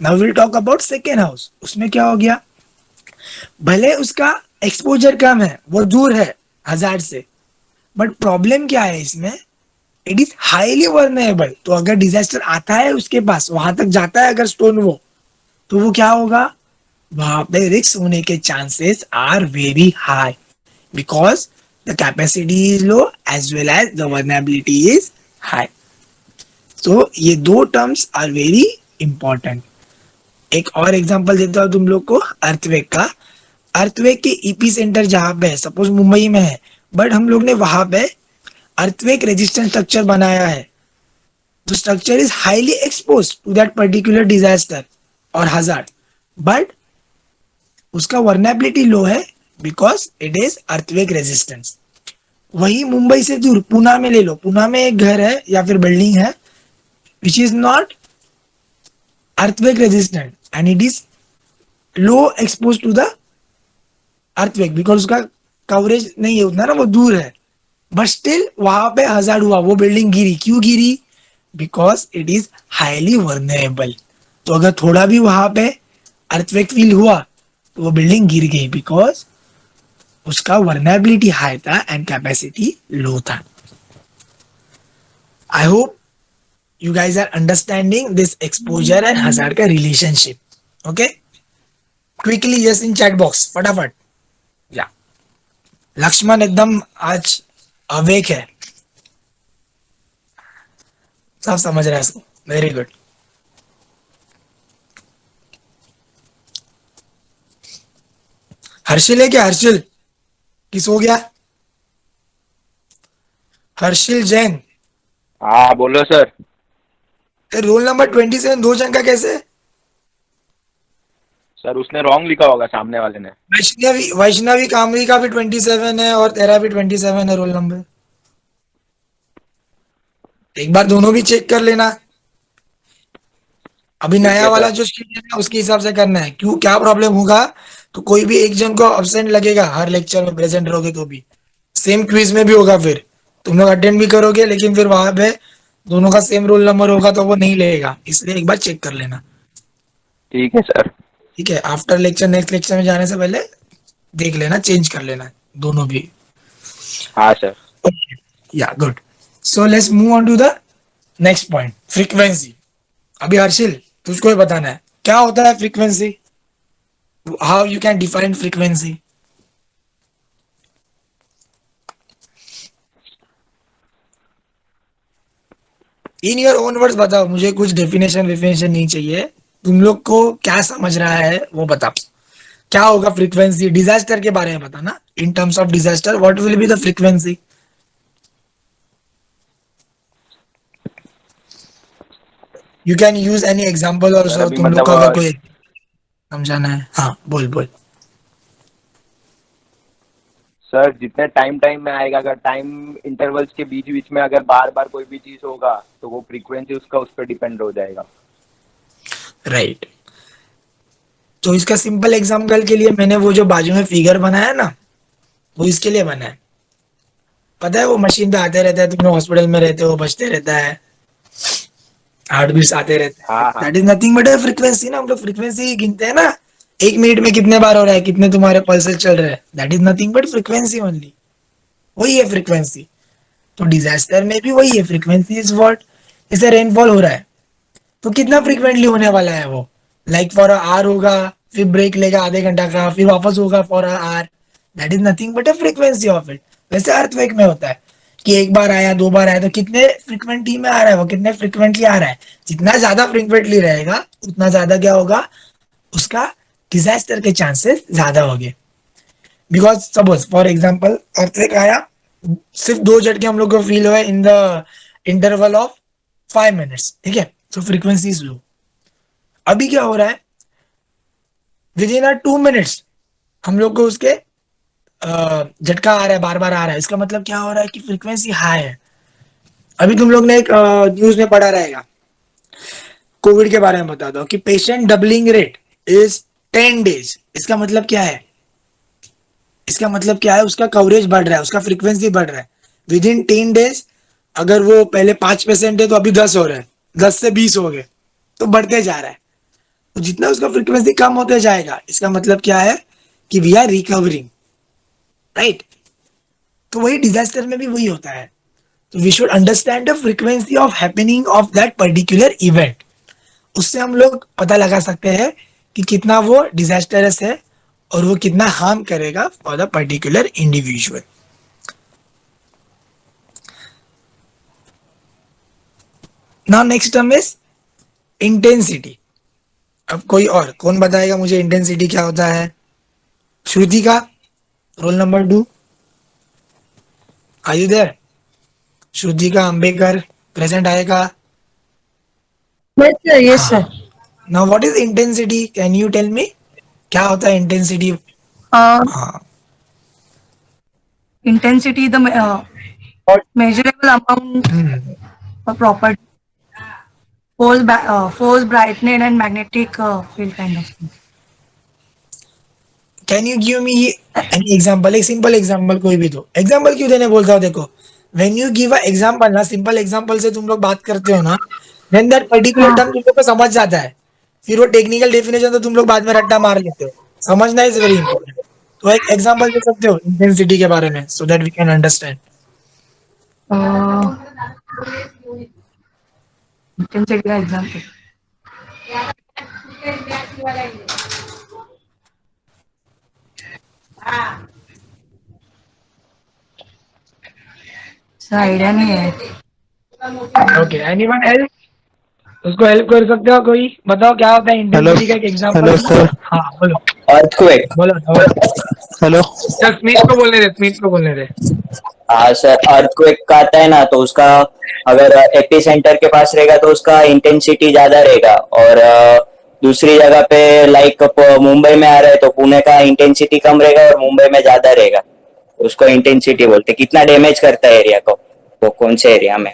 A: Now we'll talk about second house। उसमें क्या हो गया, भले उसका एक्सपोजर कम है, वो दूर है हजार्ड से, बट प्रॉब्लम क्या है इसमें, इट इज हाईली वर्नेबल। तो अगर डिजास्टर आता है उसके पास, वहां तक जाता है अगर स्टोन वो, तो वो क्या होगा, वहां पे रिस्क होने के chances are very high because the capacity is low as well as the vulnerability is high. तो ये 2 टर्म्स आर वेरी इंपॉर्टेंट। एक और एग्जांपल देता हूं तुम लोग को अर्थक्वेक का। अर्थक्वेक के ईपी सेंटर जहां पे है, सपोज मुंबई में है, बट हम लोग ने वहां पे अर्थक्वेक रेजिस्टेंट स्ट्रक्चर बनाया है, तो structure is highly expose to that particular disaster और हजार्ड, बट उसका वर्नेबिलिटी लो है because it is earthquake resistance. वही मुंबई से दूर पुणे में ले लो, पुणे में एक घर है या फिर बिल्डिंग है which is not earthquake resistant and it is low expose to the earthquake because उसका कवरेज नहीं है उतना ना, वो दूर है, बट स्टिल वहां पे हजार्ड हुआ, वो बिल्डिंग गिरी, क्यों गिरी? Because it is highly vulnerable. तो अगर थोड़ा भी वहां पे अर्थक्वेक फील हुआ तो वो बिल्डिंग गिर गई, बिकॉज उसका वर्नेबिलिटी हाई था एंड कैपेसिटी लो था। I hope you guys are understanding this exposure and hazard का relationship। okay, quickly yes in chat box फटाफट। या लक्ष्मण एकदम आज अवेक है, सब समझ रहा है इसको, वेरी गुड। हर्षिल है क्या? हर्षिल किस हो गया? हर्षिल जैन,
J: हाँ बोलो सर।
A: रोल नंबर 27 दो जन का कैसे?
J: सर उसने रॉन्ग लिखा होगा सामने वाले ने।
A: वैष्णवी वैष्णवी कामरी का भी 27 है और तेरा भी 27 है रोल नंबर। एक बार दोनों भी चेक कर लेना। अभी
J: ठीक
A: नया
J: है
A: वाला
J: सर।
A: जो शीट है ना उसके हिसाब से करना है, क्यों क्या प्रॉब्लम होगा तो कोई भी एक जन को अब्सेंट लगेगा, हर लेक्चर में प्रेजेंट रहोगे तो भी सेम क्विज में भी होगा, फिर तुम लोग अटेंड भी करोगे लेकिन फिर वहां पे दोनों का सेम रोल नंबर होगा तो वो नहीं लेगा, इसलिए एक बार चेक कर लेना।
J: ठीक है सर।
A: ठीक है, आफ्टर लेक्चर नेक्स्ट लेक्चर में जाने से पहले देख लेना, चेंज कर लेना दोनों भी।
J: हाँ sir.
A: Yeah good, so let's move on to the next point, frequency. अभी हर्षिल तुझको ही बताना है क्या होता है frequency, how you can define frequency. In your own words बताओ, मुझे कुछ डेफिनेशन विफिनेशन नहीं चाहिए, तुम लोग को क्या समझ रहा है वो बताओ। क्या होगा फ्रीक्वेंसी? डिजास्टर के बारे में बताना, in terms of disaster what will be the frequency. You can use any example
J: sir
A: also,
J: अभी
A: तुम लोग
J: मतलब
A: को अगर कोई समझाना है। हाँ बोल बोल।
J: सर जितने टाइम टाइम में आएगा, अगर टाइम इंटरवल्स के बीच बीच में अगर बार बार कोई भी चीज होगा तो वो फ्रीक्वेंसी उसका उस पर डिपेंड हो जाएगा।
A: राइट, तो इसका सिंपल एग्जांपल के लिए मैंने वो जो बाजू में फिगर बनाया ना वो इसके लिए बना है। पता है वो मशीन पे आते रहता है, तुम लोग हॉस्पिटल में रहते हो, बजते रहता है, हार्ट बीट्स आते रहते हैं,
J: हाँ हाँ।
A: That is nothing but a frequency ना। हम लोग फ्रीक्वेंसी गिनते हैं ना, एक मिनट में कितने बार हो रहा है, कितने तुम्हारे पल्सेस चल रहे हैं, that is nothing but frequency only, वही है फ्रीक्वेंसी। तो डिजास्टर में भी वही है, फ्रीक्वेंसी इज व्हाट, जैसे रेनफॉल हो रहा है तो कितना फ्रीक्वेंटली होने वाला है वो, लाइक फॉर आवर होगा, फिर ब्रेक लेगा आधे घंटा का, फिर वापस होगा for hour, that is nothing but a frequency of it. वैसे अर्थक्वेक में होता है कि एक बार आया, दो बार आया, तो कितने फ्रीक्वेंटली में आ रहा है वो, कितने फ्रीक्वेंटली आ रहा है, जितना ज्यादा फ्रीक्वेंटली रहेगा उतना ज्यादा क्या होगा, उसका डिजास्टर के चांसेस ज्यादा होंगे। Because suppose for example earthquake आया, सिर्फ दो झटके हम लोग को फील हुए in the interval of 5 minutes, ठीक है, तो फ्रीक्वेंसी इज लो। अभी क्या हो रहा है, विद इन 2 मिनट्स हम लोग को उसके झटका आ रहा है, बार बार आ रहा है, इसका मतलब क्या हो रहा है कि फ्रीक्वेंसी हाई है। अभी तुम लोग ने एक न्यूज में पढ़ा रहेगा, कोविड के बारे में बता दो कि patient doubling rate is 10 days। इसका मतलब क्या है, इसका मतलब क्या है, उसका कवरेज बढ़ रहा है, उसका फ्रीक्वेंसी बढ़ रहा है। विद इन 10 days अगर वो पहले 5% है तो अभी 10 हो रहा है, 10 से 20 हो गए, तो बढ़ते जा रहा है। तो जितना उसका फ्रीक्वेंसी कम होते जाएगा, इसका मतलब क्या है कि वी आर रिकवरिंग, राइट। तो वही डिजास्टर में भी वही होता है। तो we should understand the frequency of happening of that particular event, उससे हम लोग पता लगा सकते हैं कि कितना वो डिजास्टरस है और वो कितना हार्म करेगा for the particular individual. Now next term is intensity. अब कोई और कौन बताएगा मुझे इंटेंसिटी क्या होता है? श्रुति का roll number 2, are you there? Shruti का अंबेकर प्रेजेंट आएगा?
K: Yes, sir.
A: Now what is intensity, can you tell me क्या होता है इंटेंसिटी? हाँ
K: Intensity, the measurable amount of property, force, brightness, and magnetic field kind of thing.
A: Can you give me any example, एक सिंपल एग्जांपल कोई भी दो। एग्जांपल क्यों देने बोलता हूँ, देखो when you give a example ना, सिंपल एग्जांपल से तुम लोग बात करते हो ना, देन दैट पर्टिकुलर टर्म तुम लोग को समझ जाता है। फिर वो टेक्निकल डेफिनेशन तो तुम लोग बाद में रट्टा मार लेते हो। समझना इज वेरी इंपॉर्टेंट। तो एक एग्जांपल दे सकते हो इंटेंसिटी के बारे में, so that we can understand.
K: Intensity का एग्जांपल आइडिया नहीं है।
A: Okay, anyone else? उसको हेल्प कर सकते हो कोई? बताओ क्या होता है इंटेंसिटी का एक एग्जांपल।
G: Hello sir.
A: हाँ बोलो
J: अर्थक्वेक।
A: बोलो।
G: हेलो
A: सर स्मिथ को बोलने दे, स्मिथ को बोलने दे।
J: हाँ सर, अर्थक्वेक का आता है ना, तो उसका अगर एपी सेंटर के पास रहेगा तो उसका इंटेंसिटी ज्यादा रहेगा, और दूसरी जगह पे लाइक मुंबई में आ रहा है तो पुणे का इंटेंसिटी कम रहेगा और मुंबई में ज्यादा रहेगा। उसको इंटेंसिटी बोलते हैं। कितना डैमेज करता है एरिया को, वो कौन से एरिया में।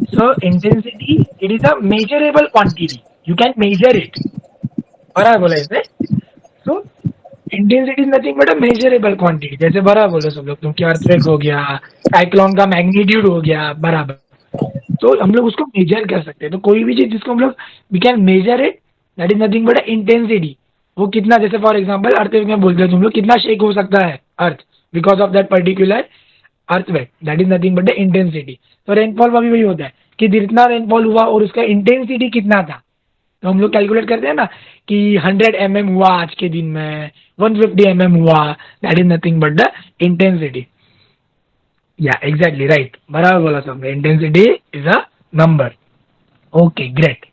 A: So intensity, it is a measurable quantity. You can measure it. बराबर बोला इसने। So intensity is nothing but a measurable quantity. जैसे बराबर बोलो सब लोग तुम, कि अर्थक्वेक हो गया, साइक्लोन का मैग्नीट्यूड हो गया, बराबर। तो हम लोग उसको मेजर कर सकते हैं। तो कोई भी चीज जिसको हम लोग we can measure it, that is nothing but intensity. वो कितना, जैसे फॉर एग्जाम्पल अर्थक्वेक में बोलते हो तुम लोग, कितना शेक हो सकता है earth because of that particular earthquake, that is nothing but intensity. तो रेनफॉल का भी वही होता है कि जितना रेनफॉल हुआ और उसका इंटेंसिटी कितना था। तो हम लोग कैलकुलेट करते हैं ना कि 100 mm हुआ आज के दिन में, 150 mm हुआ, that is nothing but the intensity. या एग्जैक्टली राइट, बराबर बोला सबने। Intensity is a number. Okay great.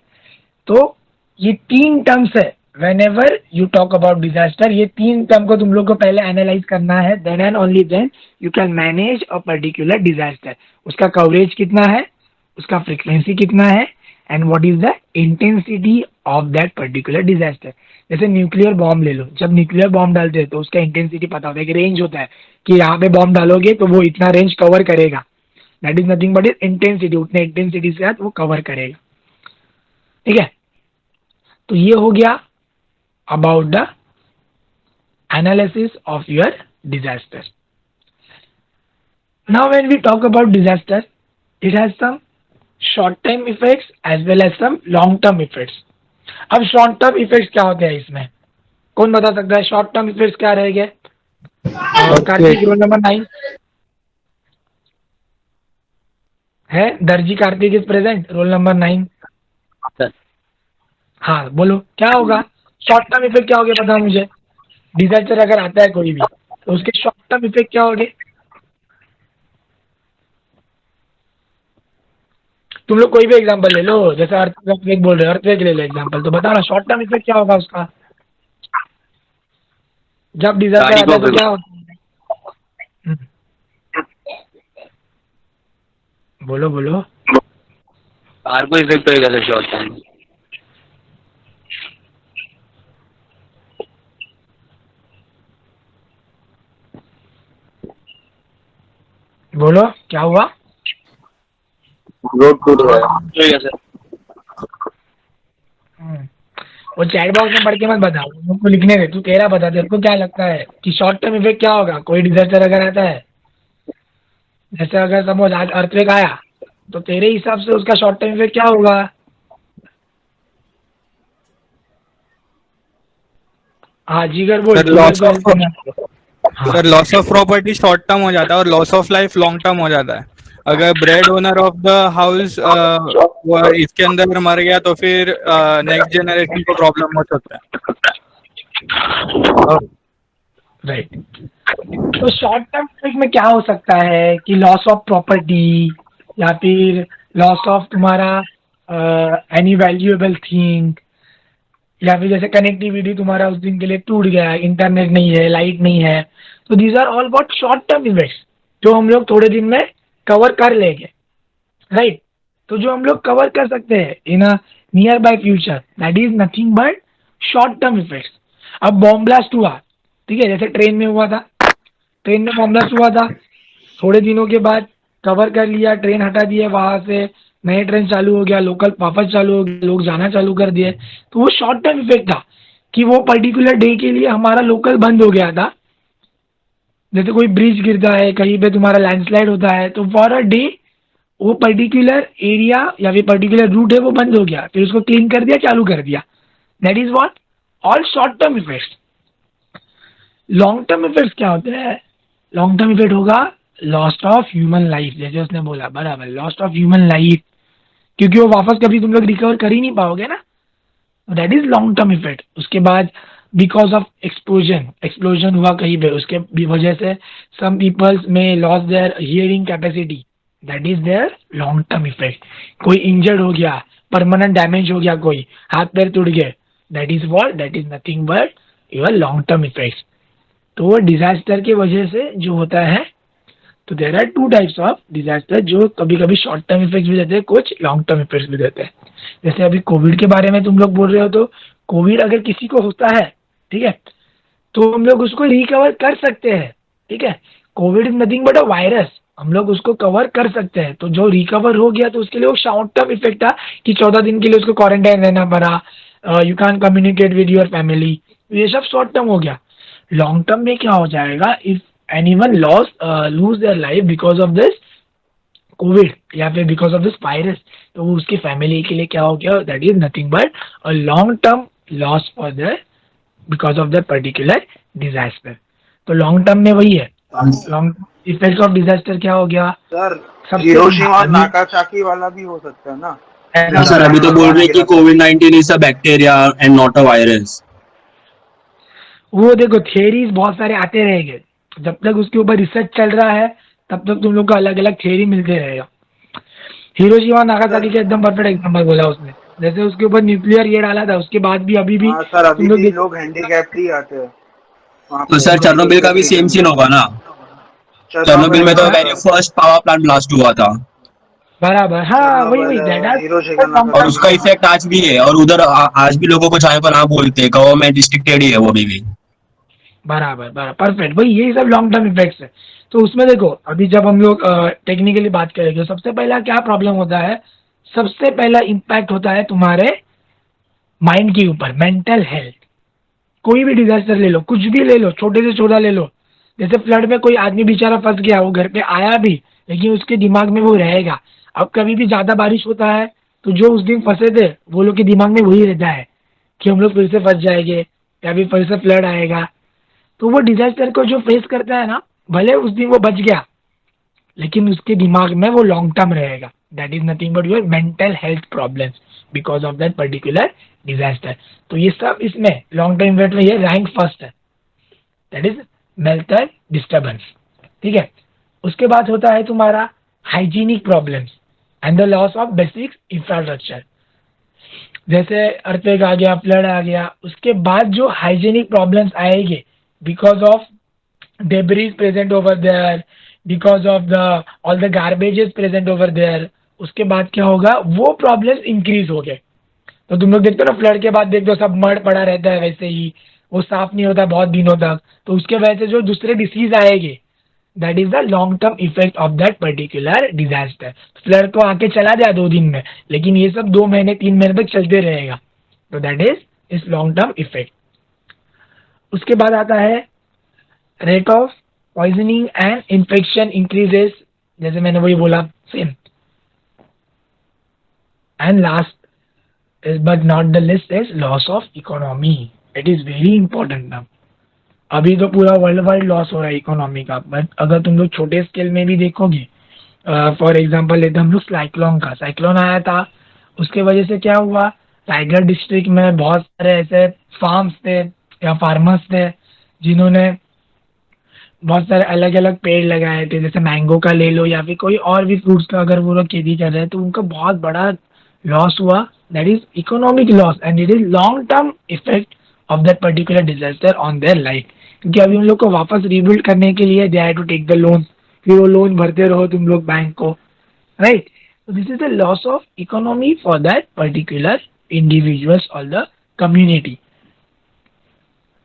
A: तो ये 3 टर्म्स है when ever you talk about disaster. ये 3 टर्म को तुम लोग को पहले एनालाइज करना है, then and only then you can manage a particular disaster. उसका कवरेज कितना है, उसका फ्रीक्वेंसी कितना है, and what is the intensity of that particular disaster. जैसे न्यूक्लियर बॉम्ब ले लो, जब न्यूक्लियर बॉम्ब डालते हैं तो उसका इंटेंसिटी पता होता है, एक रेंज होता है कि यहाँ पे बॉम्ब डालोगे तो वो इतना रेंज कवर करेगा, that is nothing but is intensity. उतने इंटेंसिटी से साथ वो कवर करेगा, ठीक है। तो ये हो गया about the analysis of your disaster. Now when we talk about disaster, it has some short term effects as well as some long term effects. अब short term effects क्या होते हैं इसमें, कौन बता सकता है? शॉर्ट टर्म इफेक्ट्स क्या रहेंगे? कार्तिक रोल नंबर 9 है। दर्जी Kartik is present, roll number 9। हाँ बोलो क्या होगा शॉर्ट टर्म इफेक्ट, क्या हो गया बताओ मुझे। डिजास्टर अगर आता है कोई भी तो उसके शॉर्ट टर्म इफेक्ट क्या होंगे? तुम लोग कोई भी एग्जांपल ले लो, जैसे अर्थक्वेक बोल रहे हो, अर्थक्वेक ले लो एग्जांपल, तो बताओ ना शॉर्ट टर्म इफेक्ट क्या होगा उसका। जब डिजास्टर आता है तो क्या होता है? बोलो बोलो।
L: कार को इफेक्ट होगा सर शॉर्ट टर्म।
A: बोलो क्या हुआ?
L: रोड टूट गया सर।
A: वो चैट बॉक्स में पढ़ के मत बताओ, उनको लिखने दे। तू तेरा बता दे, आपको क्या लगता है कि शॉर्ट टर्म इफेक्ट क्या होगा कोई डिजास्टर अगर आता है। जैसे अगर सपोज आज अर्थक्वेक आया तो तेरे हिसाब से उसका शॉर्ट टर्म इफेक्ट क्या होगा? हाँ जीगर बोल।
M: Sir loss of property short term हो जाता है और loss of life long term हो जाता है। अगर bread owner of the house इसके अंदर मर गया तो फिर नेक्स्ट जनरेशन को प्रॉब्लम हो सकता है।
A: राइट। तो शॉर्ट टर्म इफेक्ट में क्या हो सकता है कि लॉस ऑफ प्रॉपर्टी, या फिर लॉस ऑफ तुम्हारा एनी वैल्यूएबल थिंग, या फिर जैसे कनेक्टिविटी तुम्हारा उस दिन के लिए टूट गया, इंटरनेट नहीं है, लाइट नहीं है। तो these are all about short term effects जो हम लोग थोड़े दिन में कवर कर लेंगे, राइट। तो जो हम लोग कवर कर सकते हैं in a near by future, that is nothing but short term effects. अब बॉम्ब ब्लास्ट हुआ, ठीक है, जैसे ट्रेन में हुआ था, ट्रेन में बॉम्ब ब्लास्ट हुआ था, थोड़े दिनों के बाद कवर कर लिया, ट्रेन हटा दिए वहां से, नए ट्रेन चालू हो गया, लोकल वापस चालू हो गया, लोग जाना चालू कर दिए। तो वो शॉर्ट टर्म इफेक्ट था कि वो पर्टिकुलर डे के लिए हमारा लोकल बंद हो गया था, जैसे कोई ब्रिज गिरता है, कहीं पे तुम्हारा लैंडस्लाइड होता है, तो फॉर अ डे वो पर्टिकुलर एरिया या फिर पर्टिकुलर रूट है वो बंद हो गया, फिर उसको क्लीन कर दिया, चालू कर दिया. That is what all short term effects. Long term effects क्या होते हैं? लॉन्ग टर्म इफेक्ट होगा लॉस्ट ऑफ ह्यूमन लाइफ, जैसे उसने बोला बराबर, लॉस्ट ऑफ ह्यूमन लाइफ, क्योंकि वो वापस कभी तुम लोग रिकवर कर ही नहीं पाओगे ना. That is long term effect. उसके बाद बिकॉज ऑफ एक्सप्लोजन हुआ कहीं पे, उसके वजह से सम पीपल्स में loss their hearing capacity, that is their long term effect. कोई इंजर्ड हो गया, परमानेंट डैमेज हो गया, कोई हाथ पैर टूट गए, that is what, that is nothing but your long term effects. तो वो डिजास्टर की वजह से जो होता है, तो there are two types of disaster, जो कभी कभी शॉर्ट टर्म इफेक्ट्स भी देते हैं, कुछ लॉन्ग टर्म इफेक्ट्स भी देते हैं. जैसे अभी कोविड के बारे में तुम लोग बोल रहे हो, तो कोविड अगर किसी को होता है, ठीक है, तो हम लोग उसको रिकवर कर सकते हैं. ठीक है, Covid is nothing but a virus, हम लोग उसको कवर कर सकते हैं. तो जो रिकवर हो गया तो उसके लिए वो शॉर्ट टर्म इफेक्ट था कि 14 दिन के लिए उसको क्वारंटाइन रहना पड़ा, you can communicate with your family, ये सब शॉर्ट टर्म हो गया. लॉन्ग टर्म में क्या हो जाएगा, if anyone lose their life because of this Covid या फिर बिकॉज ऑफ दिस वायरस, तो वो उसकी फैमिली के लिए क्या हो गया, that is nothing but a long term loss for the because of that particular disaster. तो लॉन्ग टर्म में वही है. लॉन्ग इफेक्ट ऑफ डिजास्टर क्या हो गया
C: सर?
A: सबसे
C: हिरोशिमा और नागासाकी वाला भी हो सकता है ना?
F: हाँ सर, अभी तो बोल रहे हैं कि कोविड-19 is a bacteria and not a virus.
A: वो देखो थियरीज बहुत सारे आते रहेंगे, जब तक उसके ऊपर रिसर्च चल रहा है तब तक तुम लोग को अलग अलग थियरी मिलते रहेगा. हिरोशिमा नागासाकी का एकदम परफेक्ट एग्जांपल बोला उसने, जैसे उसके ऊपर न्यूक्लियर ये डाला था, उसके बाद भी अभी भी
C: हाँ सर, अभी भी लोग हैंडीकैप्ड ही आते हैं.
F: तो सर चेर्नोबिल का भी सेम सीन होगा ना? चेर्नोबिल में तो very first power plant blast हुआ था.
A: बराबर, हाँ वही
F: और उसका इफेक्ट आज भी है, और उधर आज भी लोगों को चाहे पर हाँ बोलते हैं, गवर्नमेंट रिस्ट्रिक्टेड ही है वो अभी भी.
A: बराबर बराबर परफेक्ट, भाई यही सब लॉन्ग टर्म इफेक्ट्स है. तो उसमें देखो अभी जब हम लोग टेक्निकली बात करेंगे, सबसे पहला क्या प्रॉब्लम होता है, सबसे पहला इम्पैक्ट होता है तुम्हारे माइंड के ऊपर, मेंटल हेल्थ. कोई भी डिजास्टर ले लो, कुछ भी ले लो, छोटे से छोटा ले लो. जैसे फ्लड में कोई आदमी बेचारा फंस गया, वो घर पे आया भी लेकिन उसके दिमाग में वो रहेगा. अब कभी भी ज्यादा बारिश होता है तो जो उस दिन फंसे थे वो लोग के दिमाग में वही रहता है कि हम लोग फिर से फंस जाएंगे या फिर फिर से फ्लड आएगा. तो वो डिजास्टर को जो फेस करता है ना, भले उस दिन वो बच गया लेकिन उसके दिमाग में वो लॉन्ग टर्म रहेगा. That is nothing but your mental health problems because of that particular disaster. तो ये सब इसमें लॉन्ग टर्म इफेक्ट में ये रैंक फर्स्ट है, दैट इज मेंटल डिस्टर्बेंस. ठीक है, उसके बाद होता है तुम्हारा hygienic problems and the loss of basic infrastructure. जैसे अर्थक्वेक आ गया, फ्लड आ गया, उसके बाद जो हाइजीनिक प्रॉब्लम्स आएंगे because of debris present over there, because of the all the garbages present over there, उसके बाद क्या होगा, वो प्रॉब्लम्स इंक्रीज हो गए. तो तुम लोग देखते हो ना फ्लड के बाद देखते हो सब मड पड़ा रहता है, वैसे ही वो साफ नहीं होता बहुत दिनों तक, तो उसके वजह से जो दूसरे डिसीज आएंगे, that is the long term effect of that particular disaster. Flood तो आके चला जाए 2 दिन में, लेकिन ये सब 2 महीने 3 महीने तक चलते रहेगा. तो that is long term effect. उसके बाद आता है rate of poisoning and infection increases, जैसे मैंने वही बोला same. And last but not the list is loss of economy. It is very important. Now अभी तो पूरा वर्ल्ड वाइड लॉस हो रहा है इकोनॉमी का, बट अगर तुम लोग छोटे स्केल में भी देखोगे, फॉर एग्जांपल लेते हम लोग साइक्लोन का. साइक्लोन आया था, उसके वजह से क्या हुआ, टाइगर डिस्ट्रिक्ट में बहुत सारे ऐसे फार्म्स थे या फार्मर्स थे जिन्होंने बहुत सारे अलग अलग पेड़ लगाए थे, जैसे मैंगो का ले लो या फिर कोई और भी फ्रूट्स का अगर वो लोग खेती कर रहे हैं, तो उनका बहुत बड़ा लॉस हुआ. That is economic loss and it is long term effect of that particular disaster on their life. क्योंकि अभी उन लोग को वापस रिबिल्ड करने के लिए they have to take the loan, फिर वो लोन भरते रहो तुम लोग बैंक को, right. So this is the loss of economy for that particular individuals or the community.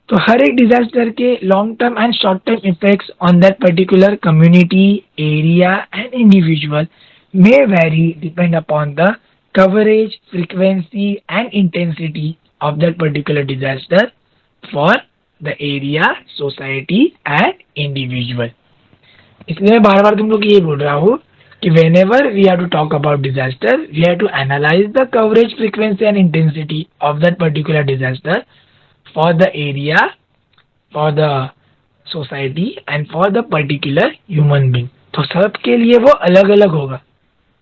A: तो हर एक डिजास्टर के long term and short term effects on that particular community, area and individual may vary depend upon the coverage, frequency and intensity of that particular disaster for the area, society and individual. इसलिए मैं बार बार तुम लोग ये बोल रहा हूँ कि whenever we have to talk about disaster, we have to analyze the coverage, frequency and intensity of that particular disaster for the area, for the society and for the particular human being। तो सबके लिए वो अलग अलग होगा,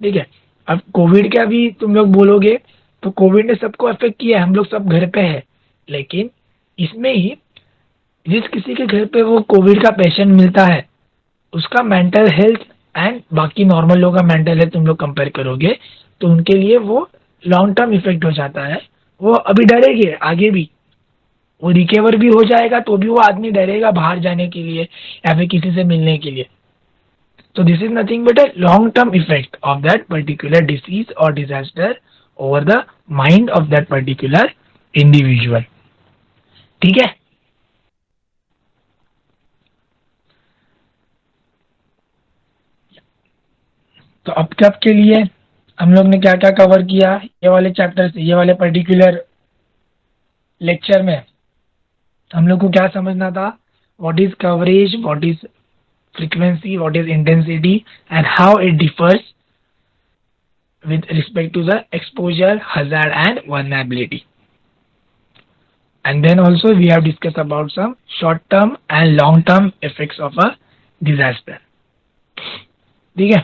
A: ठीक है। अब कोविड का भी तुम लोग बोलोगे तो कोविड ने सबको अफेक्ट किया, हम लोग सब घर पे है, लेकिन इसमें ही जिस किसी के घर पे वो कोविड का पेशेंट मिलता है उसका मेंटल हेल्थ एंड बाकी नॉर्मल लोगों का मेंटल हेल्थ तुम लोग कंपेयर करोगे तो उनके लिए वो लॉन्ग टर्म इफेक्ट हो जाता है। वो अभी डरेंगे, आगे भी वो रिकवर भी हो जाएगा तो भी वो आदमी डरेगा बाहर जाने के लिए या फिर किसी से मिलने के लिए। तो this is nothing but a long term effect of that particular disease और disaster over the mind of that particular individual, ठीक है। तो अब तक के लिए हम लोग ने क्या क्या कवर किया ये वाले चैप्टर से, ये वाले पर्टिकुलर लेक्चर में हम लोग को क्या समझना था, what is coverage, what is frequency, what is intensity and how it differs with respect to the exposure, hazard and vulnerability. And then also we have discussed about some short term and long term effects of a disaster, ठीक है।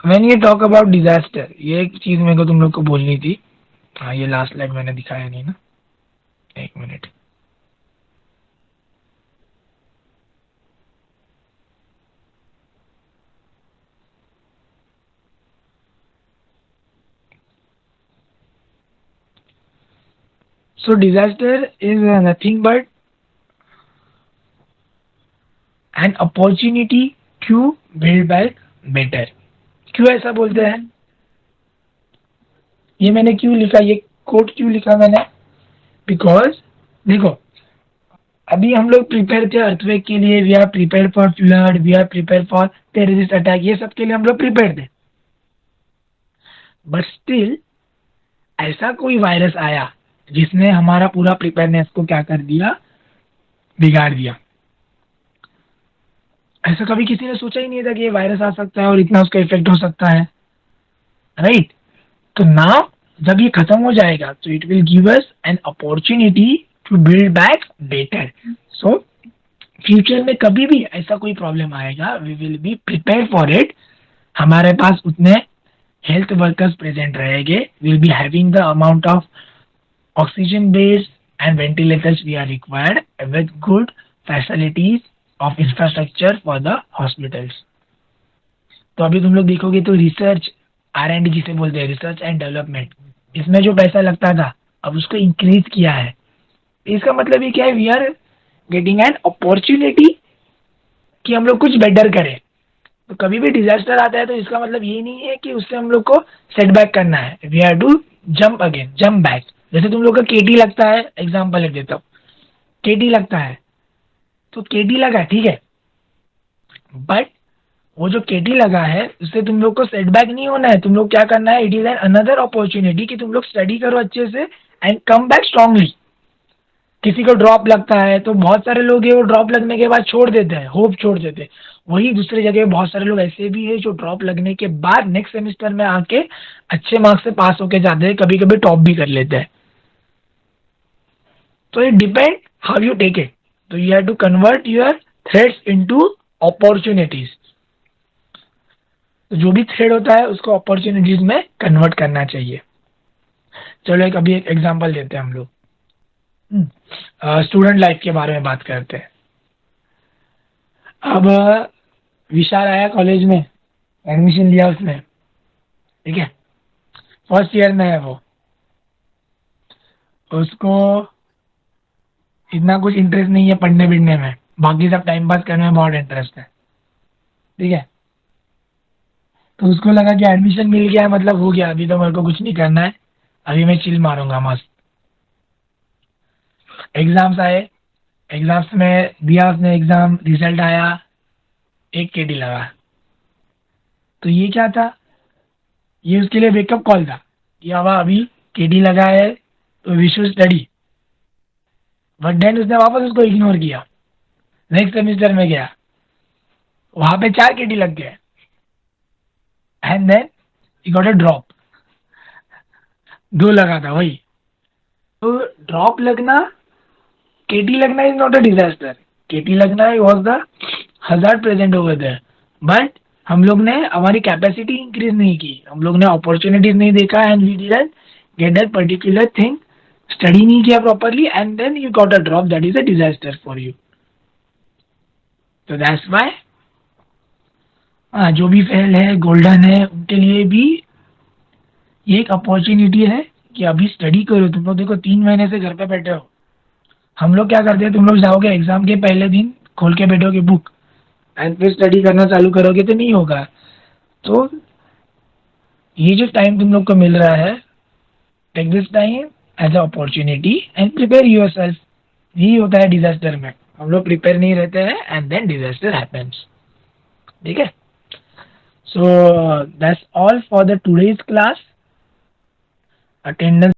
A: When you talk about disaster, ये एक चीज मेरे को तुम लोग को बोलनी थी। हाँ, ये लास्ट स्लाइड मैंने दिखाया नहीं ना, एक minute. So disaster is nothing but an opportunity to build back better। क्यों ऐसा बोलते हैं, ये मैंने क्यों लिखा, ये कोट क्यों लिखा मैंने, बिकॉज देखो अभी हम लोग प्रिपेयर थे अर्थक्वेक के लिए, we are prepare for flood, we are prepare for terrorist attack, ये सब के लिए हम लोग प्रिपेयर थे। बट स्टिल ऐसा कोई वायरस आया जिसने हमारा पूरा प्रिपेयरनेस को क्या कर दिया, बिगाड़ दिया। ऐसा कभी किसी ने सोचा ही नहीं था कि ये वायरस आ सकता है और इतना उसका इफेक्ट हो सकता है, राइट। तो नाउ जब ये खत्म हो जाएगा तो it will give us an opportunity to build back better. So future में कभी भी ऐसा कोई प्रॉब्लम आएगा, we will be prepare for it. हमारे पास उतने हेल्थ वर्कर्स प्रेजेंट रहेंगे, will be having the amount of oxygen beds and ventilators we are required with good facilities of infrastructure for the hospitals। तो अभी तुम लोग देखोगे तो रिसर्च R&D जिसे बोलते हैं, रिसर्च एंड डेवलपमेंट, इसमें जो पैसा लगता था अब उसको इंक्रीज किया है। इसका मतलब ये क्या है, we are getting an opportunity कि हम लोग कुछ बेटर करें। तो कभी भी डिजास्टर आता है तो इसका मतलब ये नहीं है कि उससे हम लोग को सेटबैक करना है, we have to jump again, jump back. जैसे तुम लोग का केटी लगता है, एग्जाम्पल लिख देता हूँ, केटी लगता है तो केटी लगा, ठीक है, बट वो जो केटी लगा है उससे तुम लोग को सेटबैक नहीं होना है। तुम लोग क्या करना है, it is an another opportunity कि तुम लोग स्टडी करो अच्छे से एंड कम बैक स्ट्रांगली। किसी को ड्रॉप लगता है तो बहुत सारे लोग ये वो ड्रॉप लगने के बाद छोड़ देते हैं, होप छोड़ देते हैं। वही दूसरी जगह बहुत सारे लोग ऐसे भी है जो ड्रॉप लगने के बाद नेक्स्ट सेमेस्टर में आके अच्छे मार्क्स से पास होके जाते हैं, कभी कभी टॉप भी कर लेते हैं। तो it depend how you take it. तो you have to convert your threats into opportunities. तो जो भी थ्रेड होता है उसको अपॉर्चुनिटीज में कन्वर्ट करना चाहिए। चलो अभी एक एग्जांपल देते हैं हम लोग, स्टूडेंट लाइफ के बारे में बात करते हैं। अब विशाल आया कॉलेज में, एडमिशन लिया उसने, ठीक है, फर्स्ट ईयर में है वो, उसको इतना कुछ इंटरेस्ट नहीं है पढ़ने बिढ़ने में, बाकी सब टाइम पास करने में बहुत इंटरेस्ट है, ठीक है। तो उसको लगा कि एडमिशन मिल गया है मतलब हो गया, अभी तो मेरे को कुछ नहीं करना है, अभी मैं चिल मारूंगा मस्त। एग्जाम्स आए, एग्जाम्स में दिया उसने एग्जाम, रिजल्ट आया, एक केटी लगा। तो ये क्या था, ये उसके लिए वेकअप कॉल था कि अब अभी केटी लगा है तो we should study. But then उसने वापस उसको इग्नोर किया, नेक्स्ट सेमिस्टर में गया, वहां पे 4 केटी लग गए and then he got a drop. 2 लगा था वही। तो ड्रॉप लगना, केटी लगना is not a disaster, KT लगना was the hazard present over there. But हम लोग ने हमारी कैपेसिटी इंक्रीज नहीं की, हम लोग ने अपॉर्चुनिटीज नहीं देखा and we didn't get that particular thing, study नहीं किया properly and then you got a drop, that is a disaster for you. तो दैट्स व्हाई जो भी फेल है, गोल्डन है, उनके लिए भी ये एक अपॉर्चुनिटी है कि अभी स्टडी करो। तुम लोग देखो 3 महीने से घर पे बैठे हो, हम लोग क्या करते हैं, तुम लोग जाओगे एग्जाम के पहले दिन खोल के बैठोगे बुक एंड फिर स्टडी करना चालू करोगे तो नहीं होगा। तो ये जो टाइम तुम लोग को मिल रहा है, take this time as a opportunity and prepare yourself. यही होता है डिजास्टर में, हम लोग प्रिपेयर नहीं रहते हैं एंड देन डिजास्टर हैपेंस। ठीक है, so that's all for the today's class. Attendance